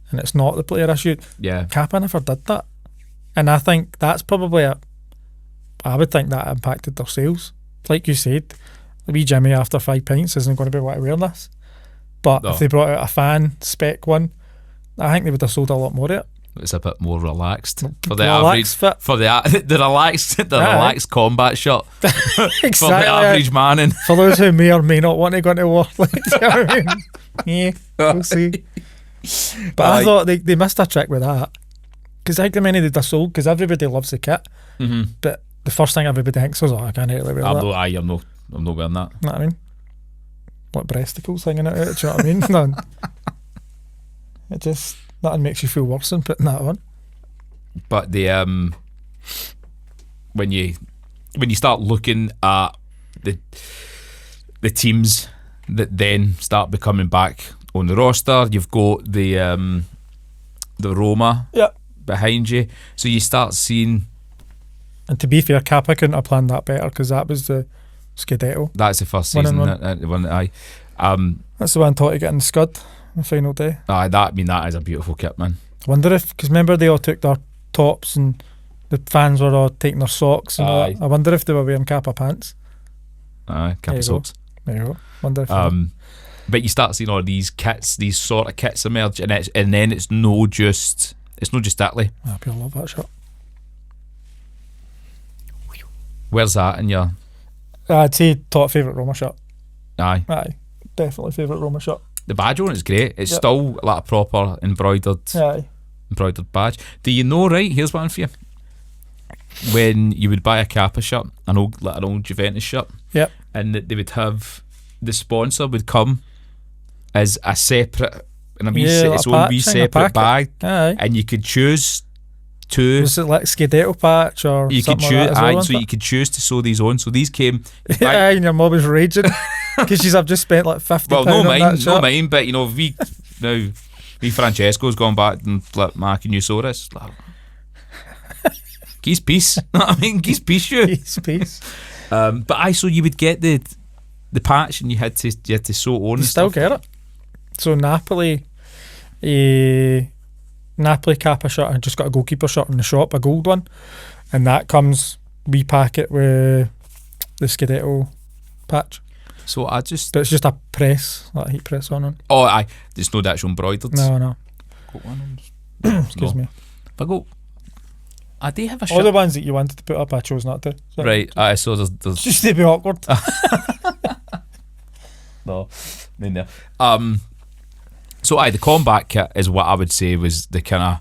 and it's not the player issue.
Yeah.
Kappa never did that, and I think that's probably I would think that impacted their sales. Like you said, the wee Jimmy after 5 pints isn't going to be able to wear this, but if they brought out a fan spec one, I think they would have sold a lot more of it.
It's a bit more relaxed for the
Relaxed
average
fit.
for the relaxed combat shirt
Exactly.
for the average man. And
for those who may or may not want to go into war, like, do you know what I mean? Yeah, we'll see. But I thought they missed a trick with that, because I think the many they'd have sold, because everybody loves the kit, but the first thing everybody thinks is, I can't really wear that.
I'm not wearing that.
You know what I mean? What breasticles hanging out, do you know what I mean? None. It just, nothing makes you feel worse than putting that on.
But the when you start looking at the teams that then start becoming back on the roster, you've got the Roma behind you, so you start seeing.
And to be fair, Kappa couldn't have planned that better, because that was the Scudetto.
That's the first season. The one that
that's the one taught to get in the Scud the final day.
That is a beautiful kit, man.
I wonder if, because remember they all took their tops and the fans were all taking their socks and all that. I wonder if they were wearing Kappa pants.
Kappa socks.
There you go. Wonder if
but you start seeing all these kits, these sort of kits emerge, and then it's no just Italy.
People love that shirt.
Where's that in your?
I'd say top favourite Roma shirt.
Aye,
definitely favourite Roma shirt.
the badge on it's great. It's still like a proper embroidered badge. Do you know, right, here's one for you, when you would buy a Kappa shirt, an old Juventus shirt, and they would have, the sponsor would come as a separate, its own wee separate bag, and you could choose to,
was it like Scudetto patch or
you
something
could choose,
like that as well,
so you could choose to sew these on. So these came
and your mum was raging because I've just spent like £50
well,
on that shirt.
no mine, but you know, Francesco's gone back and like, Mark, can you sew this? Like, geese piece. I mean, geese piece you.
Geese piece.
But so you would get the patch and you had to sew on.
You still get it. So Napoli Kappa shirt, I just got a goalkeeper shirt in the shop, a gold one, and that comes repacket with the Scudetto patch.
So
but it's just a press, like a heat press on it.
Oh, aye, there's no actual embroidered.
No.
Got one
Excuse me.
But I do have a shirt.
All the ones that you wanted to put up, I chose not to. So
right, so there's
just to be awkward.
No, in there. So the combat kit is what I would say was the kind of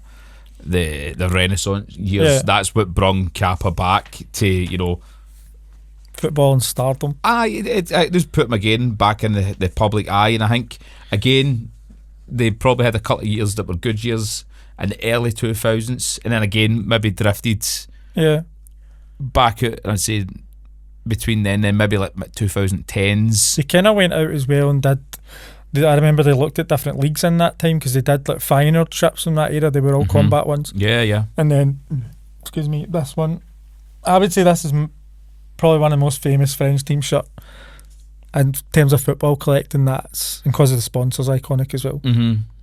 the Renaissance years.
Yeah.
That's what brung Kappa back to, you know,
football and stardom.
It just put them again back in the public eye, and I think again they probably had a couple of years that were good years in the early 2000s, and then again maybe drifted back out, I'd say, between then maybe like 2010s.
They kind of went out as well and I remember they looked at different leagues in that time, because they did like finer ships in that era. They were all combat ones.
Yeah.
And then, excuse me, this one, I would say this is probably one of the most famous French team shirt in terms of football collecting. That's because of the sponsors, iconic as well.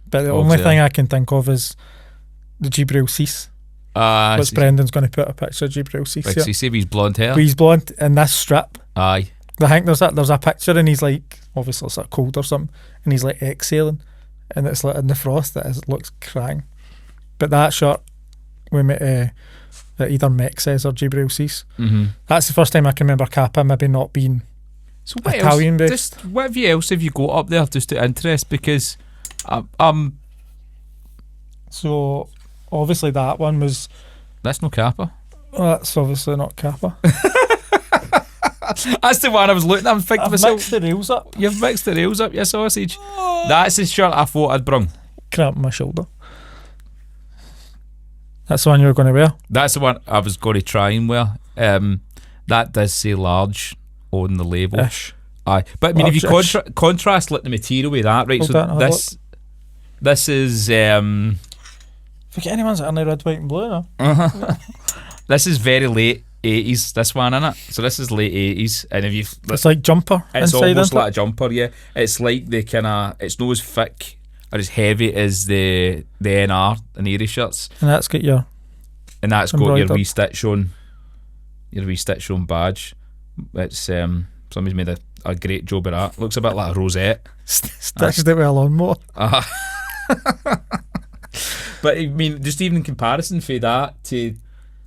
But the only thing I can think of is the Gibril Cease. Which Brendan's going to put a picture of Gibril Cease.
Like Cease with his blonde hair.
With his blonde in this strip.
Aye.
I think there's a picture and he's like, obviously it's like cold or something, and he's like exhaling, and it's like in the frost. It looks crying. But that shirt with either Mex says or Gibril Cease. That's the first time I can remember Kappa maybe not being Italian based.
What else have you got up there just to interest? Because
so obviously that one was.
That's no Kappa.
That's obviously not Kappa.
That's the one I was looking at. I'm thinking
I've
myself,
mixed the rails up.
You've mixed the rails up, you sausage. That's the shirt I thought I'd brung.
Cramp my shoulder. That's the one you were going to wear?
That's the one I was going to try and wear. That does say large on the label.
Ish.
Aye. But I mean, if you contrast like the material with that, right? This is
forget anyone's only red, white and blue now.
This is very late 80s, this one, innit? So this is late 80s, and if you,
it's like jumper.
It's almost like a jumper, yeah. It's like the kind of, it's not as thick or as heavy as the NR and Airy shirts.
And that's got your
your wee stitch on badge. It's somebody's made a great job of that. Looks a bit like a rosette.
Stitched it with a lawnmower.
But I mean, just even in comparison for that to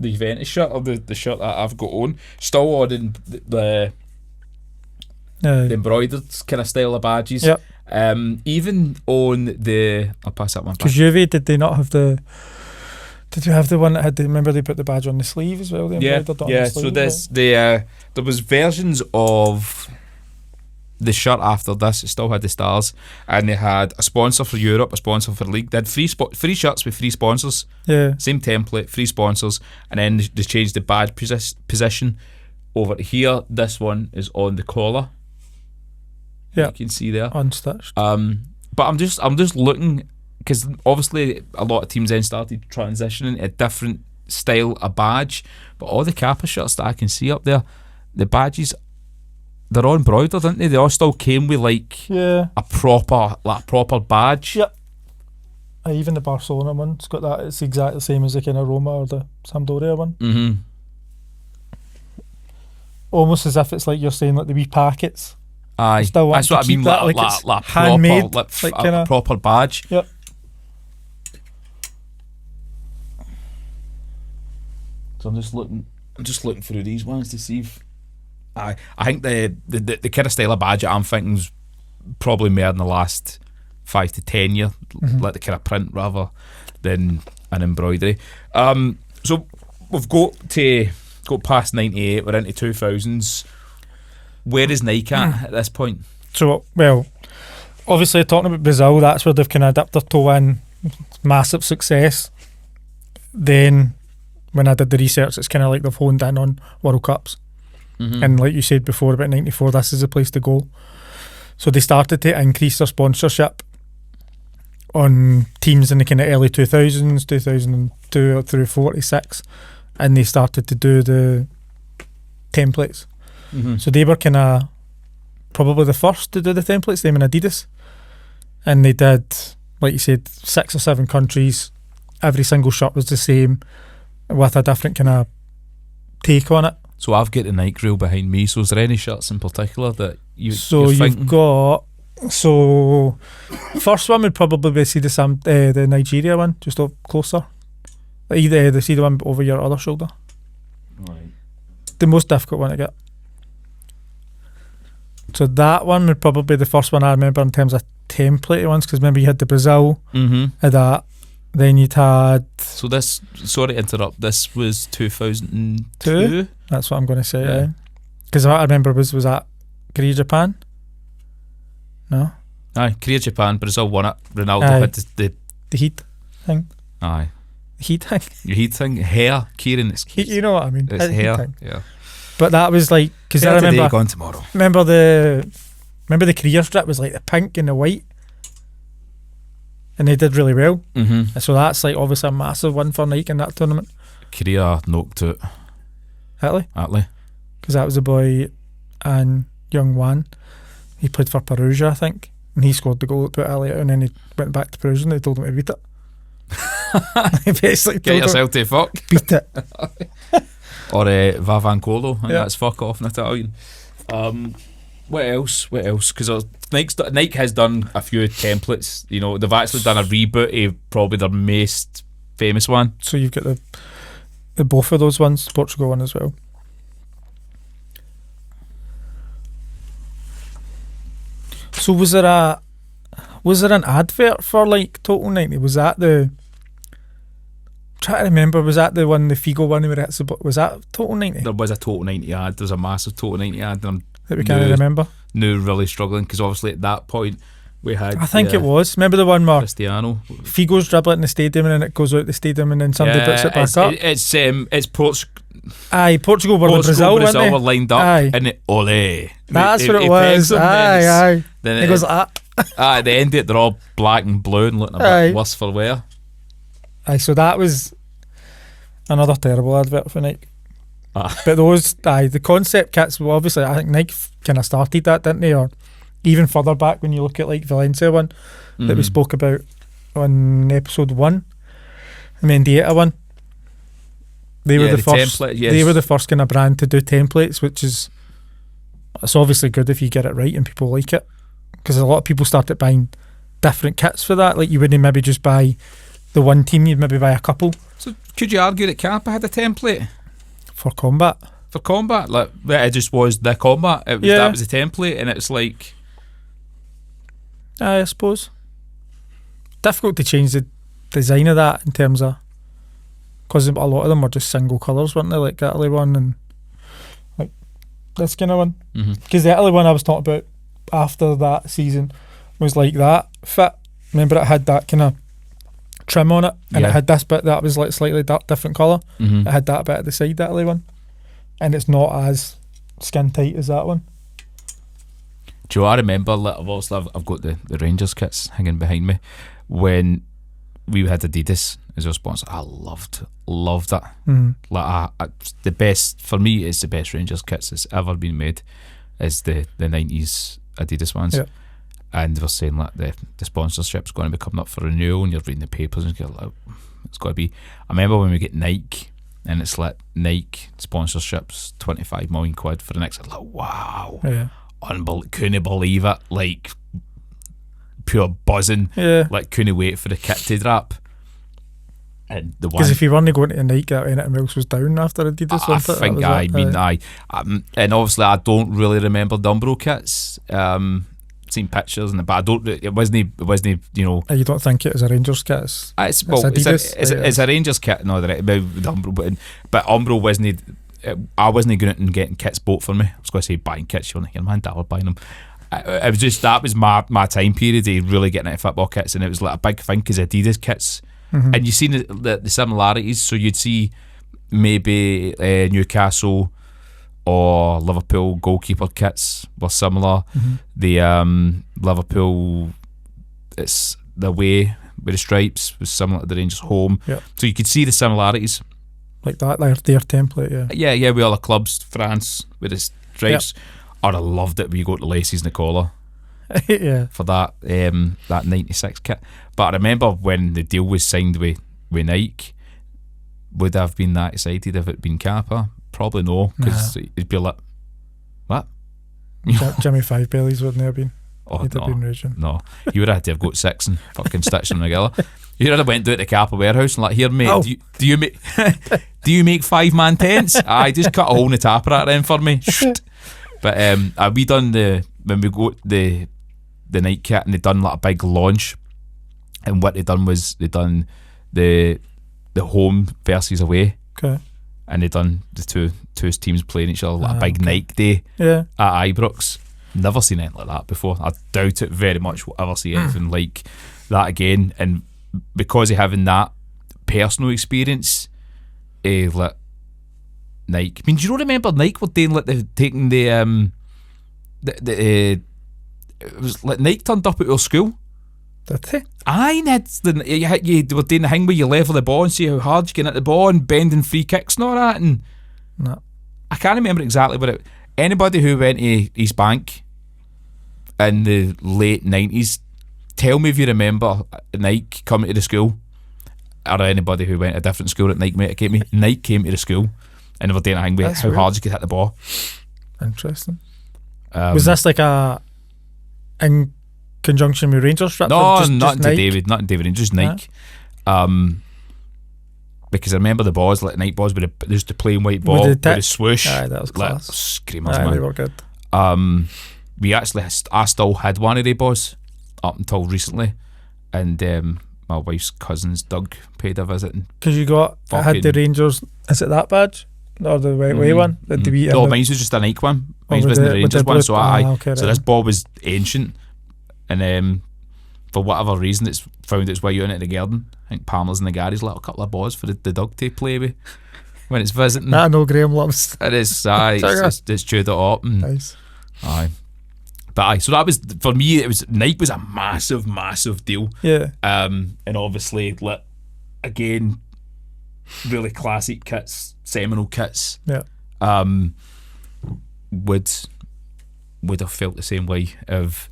the Juventus shirt or the shirt that I've got on, still on the embroidered kind of style of badges.
Yep.
Even on the, I'll pass that one back.
Because Juve, did they not have the? Did you have the one that had? Remember they put the badge on the sleeve as well.
Yeah. So there was versions of the shirt after this. It still had the stars, and they had a sponsor for Europe, a sponsor for the league. They had free shirts with free sponsors.
Yeah.
Same template, free sponsors, and then they changed the badge position over to here. This one is on the collar.
Yeah,
you can see there
unstitched.
But I'm just looking, because obviously a lot of teams then started transitioning to a different style of badge. But all the Kappa shirts that I can see up there, the badges, they're all embroidered, aren't they? They all still came with a proper badge.
Yep. Even the Barcelona one's got that. It's exactly the same as the kind of Roma or the Sampdoria one. Almost as if it's like you're saying, like the wee packets.
Aye, that's what I mean. Like
handmade,
a proper badge.
Yep.
So I'm just looking through these ones to see if I think the kind of style of badge that I'm thinking is probably more in the last 5 to 10 years, like the kind of print rather than an embroidery. So we've got past 98, we're into 2000s. Where is Nike at this point?
So, well, obviously talking about Brazil, that's where they've kind of dipped their toe in, massive success. Then when I did the research, it's kind of like they've honed in on World Cups. And like you said before about 94, this is the place to go. So they started to increase their sponsorship on teams in the kind of early 2000s, 2002 through 46, and they started to do the templates. So they were kind of probably the first to do the templates, them and Adidas. And they did, like you said, 6 or 7 countries. Every single shirt was the same with a different kind of take on it.
So I've got the Nike reel behind me. So is there any shirts in particular that you're
you've got... So first one would probably be the Nigeria one, just up closer. See the one over your other shoulder.
Right.
The most difficult one to get. So that one would probably be the first one I remember in terms of template ones, because remember you had the Brazil, had that, then you'd had...
So this, sorry to interrupt, this was 2002?
That's what I'm going to say, because what I remember was that Korea, Japan? No?
Aye, Korea, Japan, Brazil won it. Ronaldo
Aye.
had
The heat thing.
aye,
The heat thing.
your heat thing, hair, Kieran. It's
You know what I mean.
it's
The heat
hair.
thing.
Yeah.
But that was like, because I
Hair today,
remember
gone tomorrow.
remember the career strip was like the pink and the white, and they did really well.
Mm-hmm.
So that's like obviously a massive win for Nike in that tournament.
Korea knocked out
Italy,
Italy.
because that was the boy and young Wan. He played for Perugia, I think, and he scored the goal that put Italy out, and then he went back to Perugia and they told him to beat it. They basically
Get
told him,
yourself to fuck.
beat it.
Or Vavancolo, I think
Yeah.
that's fuck off in Italian. What else? Because Nike has done a few templates. You know, they've actually done a reboot of probably their most famous one.
So you've got the both of those ones, Portugal one as well. So was there an advert for like Total 90? Was that the? Try to remember. Was that the one, the Figo one where it's about? Was that Total 90
There was a Total 90 ad. There's a massive Total 90 ad. And
that we can't remember?
New really struggling because obviously at that point we had.
I think it was. Remember the one where
Cristiano.
Figo's dribbling in the stadium and then it goes out the stadium and then somebody puts it back up.
It's
Portugal were with
Brazil
Brazil, weren't
were
they?
lined up
Aye.
and it ole.
That's what it
He
was.
pegs them, then it's-
Aye.
Then
It goes like that.
at the end of it, they're all black and blue and looking a
Aye.
bit worse for wear.
Aye, so that was another terrible advert for Nike.
Ah.
But the concept kits, well, obviously, I think Nike kind of started that, didn't they? Or even further back when you look at like Valencia one that we
Mhm.
spoke about on episode 1, and then the Mendieta one. They were
Yeah,
the
the
first.
template, yes.
They were the first kind of brand to do templates, which is it's obviously good if you get it right and people like it, because a lot of people started buying different kits for that. Like you wouldn't maybe just buy the one team, you'd maybe buy a couple
So could you argue that Kappa had a template
for combat.
for combat? Like that it just was the combat. It was,
Yeah.
that was the template, and it's like
I suppose difficult to change the design of that in terms of, because a lot of them were just single colours, weren't they? Like the Italy one and like this kind of one. Because the Italy one I was talking about after that season was like that fit. Remember it had that kind of trim on it, and
Yeah.
it had this bit that was like slightly different colour.
Mhm.
It had that bit at the side, that Italy one, and it's not as skin tight as that one.
Do you know, I remember, like, I've got the Rangers kits hanging behind me when we had Adidas as our sponsor. I loved it. Like the best for me is the best Rangers kits that's ever been made is the 90s Adidas ones.
Yeah.
And they were saying like the sponsorship's going to be coming up for renewal, and you're reading the papers and you're like, it's got to be. I remember when we get Nike and it's like Nike sponsorships 25 million quid for the next. Like, wow,
Yeah,
couldn't believe it. Like pure buzzing.
yeah.
Like couldn't wait for the kit to drop. And the one
Because if you weren't going to Nike, anything else was down after Adidas.
I
wasn't it? That
think
was
I
it.
mean
Aye.
and obviously I don't really remember Dumbro kits. Seen pictures and but I don't. It wasn't you know.
You don't think it is a Rangers kit? It's
It's
Adidas.
it's a Rangers kit. No, with Umbro, but Umbro wasn't. I wasn't going out and getting kits bought for me. I was going to say buying kits. You want to hear man? Dad were buying them. It was just that was my time period of really getting into football kits, and it was like a big thing because Adidas kits.
Mhm.
And you seen the similarities. So you'd see maybe Newcastle or Liverpool goalkeeper kits were similar.
Mhm.
The Liverpool, it's the away with the stripes was similar to the Rangers home.
Yep.
So you could see the similarities.
like that, like their template. Yeah,
Yeah, with all the clubs, France with the stripes. I'd have loved it when you go to laces and the collar
yeah.
for that 96 kit. But I remember when the deal was signed with Nike, would I have been that excited if it'd been Kappa? Probably no, because it'd be like, what?
Jimmy Five Bellies wouldn't have been.
Oh,
He'd have been raging.
no. You would have had to have got 6 and fucking stitched them together. You would have went down to the Kappa warehouse and like, here mate,
Oh.
do you make do you make 5-man tents? Aye, just cut a hole in the tapper then for me. But we done when we got the Nike kit and they done like a big launch, and what they done was they done the home versus away,
Okay.
and they done the two teams playing each other like a big
okay.
Nike day
Yeah.
at Ibrox. Never seen anything like that before. I doubt it very much we'll ever see anything like that again. And because of having that personal experience, like Nike. I mean, do you not remember Nike were doing like taking the it was like Nike turned up at your school.
Did they?
Aye, you were doing the thing where you level the ball and see how hard you can hit the ball and bending free kicks and all that. And
No.
I can't remember exactly what it. Anybody who went to East Bank in the late 90s, tell me if you remember Nike coming to the school, or anybody who went to a different school that Nike might have came to. Nike came to the school and they were doing a thing with how hard you could hit the ball.
Interesting. Was this like in conjunction with Rangers strip?
No,
just
not into
Nike?
David, just Nike. Because I remember the balls, like Nike balls, with there's the plain white ball with the swoosh.
Aye, that was class.
Like, screamers,
Aye,
man.
they were good.
I still had one of the balls up until recently, and my wife's cousin's Doug paid a visit.
Because you had the Rangers. Is it that badge or the white way one?
No, mine was just a Nike one. Mine wasn't the Rangers one. So this ball was ancient, and for whatever reason, it's found its way out into the garden. I think Palmer's in the garage let a couple of balls for the dog to play with when it's visiting.
I know Graham loves.
It is. Aye, it's chewed it up.
Nice.
Aye. But aye, so that was, for me, it was, Nike was a massive deal.
Yeah.
And obviously, like, again, really classic kits, seminal kits.
Yeah.
Would have felt the same way if,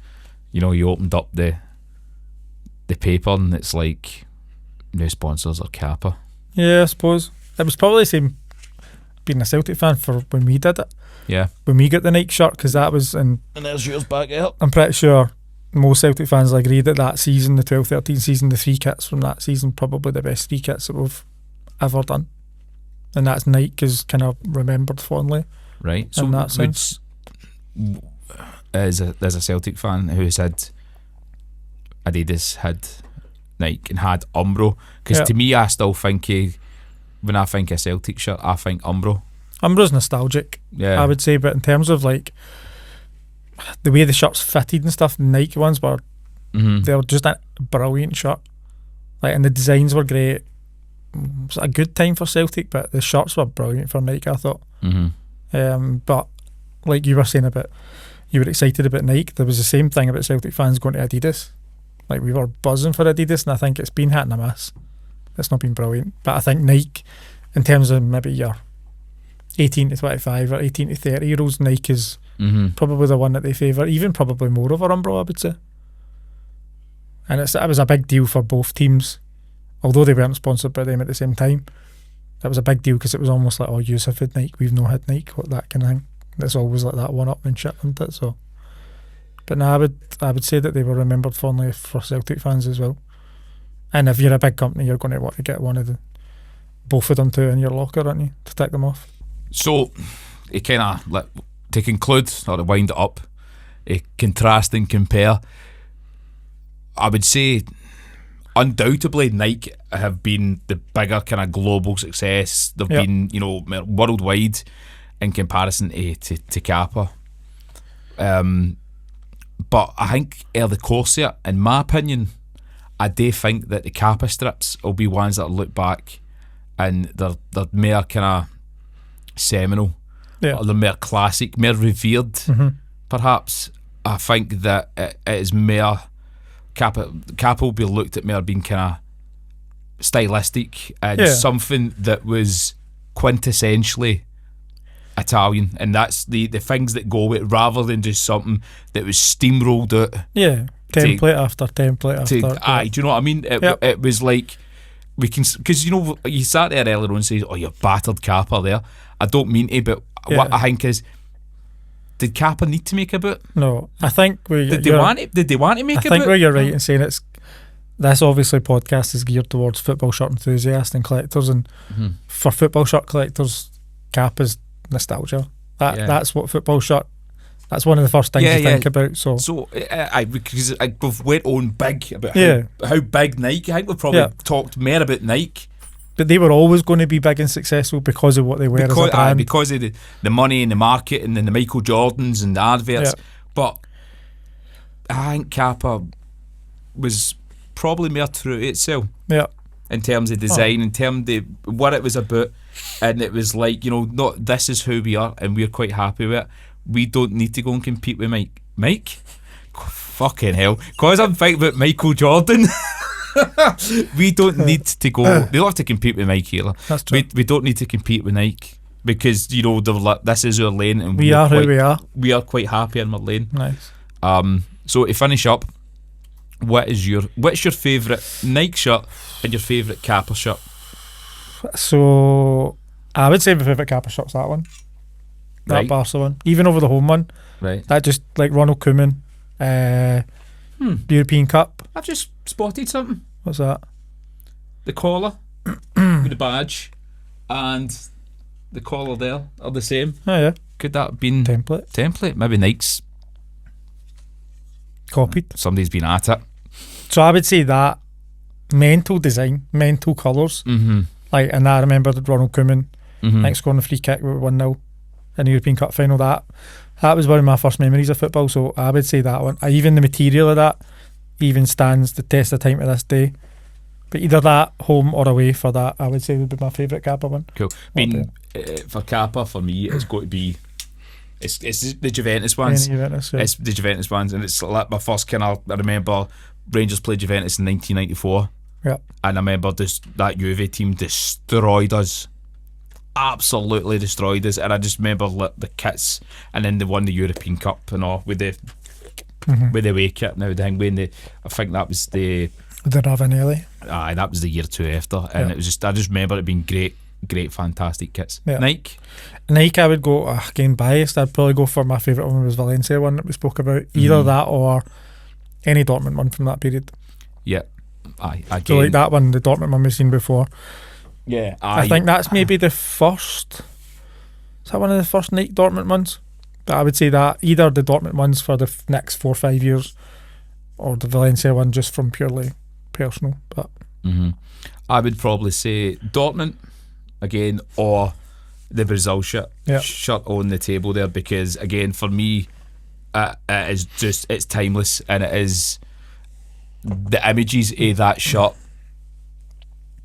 you opened up the paper and it's like new sponsors or Kappa.
Yeah, I suppose. It was probably the same being a Celtic fan for when we did it.
Yeah.
When we got the Nike shirt, because that was and
there's yours back up.
I'm pretty sure most Celtic fans will agree that season, the 12-13 season, the 3 kits from that season, probably the best 3 kits that we've ever done. And that's Nike is kind of remembered fondly.
Right. So
in that sense.
There's a Celtic fan who said Adidas had Nike and had Umbro, because to me, I still think when I think a Celtic shirt, I think Umbro.
Umbro's nostalgic, I would say, but in terms of like the way the shirts fitted and stuff, the Nike ones were they were just a brilliant shirt. Like, and the designs were great. It was a good time for Celtic, but the shirts were brilliant for Nike, I thought. But like you were saying about, you were excited about Nike, there was the same thing about Celtic fans going to Adidas. Like, we were buzzing for Adidas, and I think it's been hit and a miss. It's not been brilliant, but I think Nike, in terms of maybe your 18 to 25 or 18 to 30 year olds, Nike is probably the one that they favour, even probably more over Umbro, I would say. And it was a big deal for both teams, although they weren't sponsored by them at the same time. That was a big deal because it was almost like, oh, you have had Nike, we've not had Nike, that kind of thing. It's always like that one-upmanship, isn't it? So, but no, I would say that they were remembered fondly for Celtic fans as well. And if you're a big company, you're going to want to get both of them too in your locker, aren't you, to tick them off? So,
it kind of, to conclude or to wind it up, contrast and compare, I would say undoubtedly Nike have been the bigger kind of global success. They've been, worldwide in comparison to Kappa. But I think the course here, in my opinion, I do think that the Kappa strips will be ones that look back and they're more kind of seminal, or they're more classic, more revered, perhaps. I think that it is more Kappa will be looked at more being kind of stylistic and something that was quintessentially Italian, and that's the things that go with it, rather than just something that was steamrolled out.
Yeah, template after template after.
Aye, do you know what I mean? It was like, we can, because you sat there earlier on and said, oh, you battered Kappa there. I don't mean to, but what I think is, did Kappa need to make a boot?
No, I think
did they want to make a boot?
I think where you're right in saying this obviously podcast is geared towards football shirt enthusiasts and collectors, and for football shirt collectors, Kappa's nostalgia. That's what football shirt. That's one of the first things you think about. So because we've went on big about how big Nike. I think we've probably talked more about Nike. But they were always going to be big and successful because of what they were as a brand.
Because of the money and the market and then the Michael Jordans and the adverts. But I think Kappa was probably more true to itself.
Yeah.
In terms of design, in terms of what it was about, and it was like, not this is who we are, and we're quite happy with it. We don't need to go and compete with Mike. Fucking hell, because I'm thinking about Michael Jordan. We don't need to go. They don't have to compete with Nike either.
That's true.
We don't need to compete with Nike because this is our lane, and
we are who we are.
We are quite happy in our lane.
Nice.
So to finish up, what's your favourite Nike shirt and your favourite Kappa shirt?
So I would say my favourite Kappa shirt's that one. That
Right.
Barca one. Even over the home one.
Right.
That just like Ronald Koeman. European Cup.
I've just spotted something.
What's that?
The collar with the badge and the collar there are the same.
Oh yeah.
Could that have been
Template.
Maybe Nike's
Copied.
somebody's been at it.
So I would say that mental design, mental colours.
Mm-hmm.
Like, and I remember Ronald Koeman,
Mm-hmm.
I think scoring a free kick with 1-0 in the European Cup final. That was one of my first memories of football. So I would say that one. Even the material of that even stands the test of time to this day. But either that, home or away, for that, I would say would be my favourite Kappa one.
Cool. For Kappa, for me, it's got to be it's the Juventus ones.
Juventus, yeah.
It's the Juventus ones, and it's like my first I remember Rangers played Juventus in 1994.
Yeah.
And I remember that Juve team destroyed us. Absolutely destroyed us. And I just remember the kits, and then they won the European Cup and all with the away kit and everything. I think that was the
Ravanelli.
Aye, that was the year 2 after, and it was just I just remember it being great, fantastic kits.
Yeah.
Nike,
I would go, again biased, I'd probably go for my favourite one was Valencia one that we spoke about. Either that or any Dortmund one from that period.
Yeah. Aye, again.
So like that one, the Dortmund one we've seen before.
Yeah,
I think that's maybe the first. Is that one of the first Nike Dortmund ones? But I would say that either the Dortmund ones for the next 4 or 5 years, or the Valencia one just from purely personal. But
I would probably say Dortmund again, or the Brazil shirt on the table there, because again for me it is just, it's timeless, and it is the images of that shirt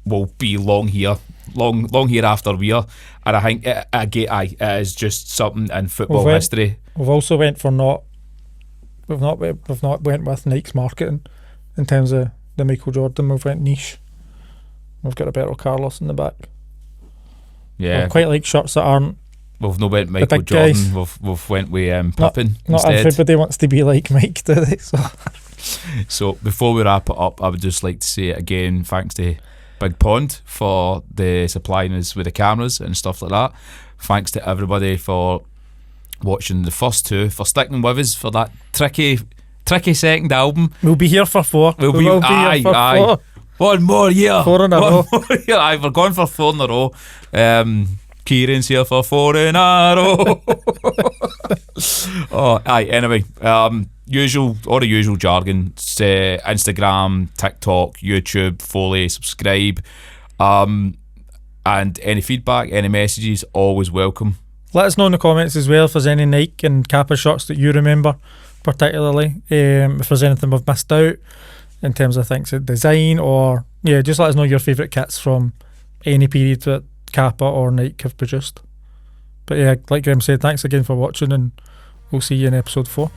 will be long here after we are, and I think it is just something in football history.
We've also went for we've not went with Nike's marketing in terms of the Michael Jordan. We've went niche. We've got Roberto Carlos in the back.
Yeah,
I quite like shirts that aren't.
We've not went Michael Jordan.
Guys.
We've went with Pippen
Not
instead.
everybody wants to be like Mike, do they?
So before we wrap it up, I would just like to say again, thanks to Big Pond for the supplying us with the cameras and stuff like that. Thanks to everybody for watching the first 2, for sticking with us for that tricky second album.
We'll be here for 4.
We'll be here for 4. One more year.
4 in a row.
Aye, we're going for 4 in a row. Kieran's here for 4 in a row. Anyway, all the usual jargon, Instagram, TikTok, YouTube, Foley, subscribe, and any feedback, any messages, always welcome.
Let us know in the comments as well if there's any Nike and Kappa shirts that you remember particularly, if there's anything we've missed out in terms of things of design, or just let us know your favourite kits from any period that Kappa or Nike have produced. But like Graham said, thanks again for watching, and we'll see you in episode 4.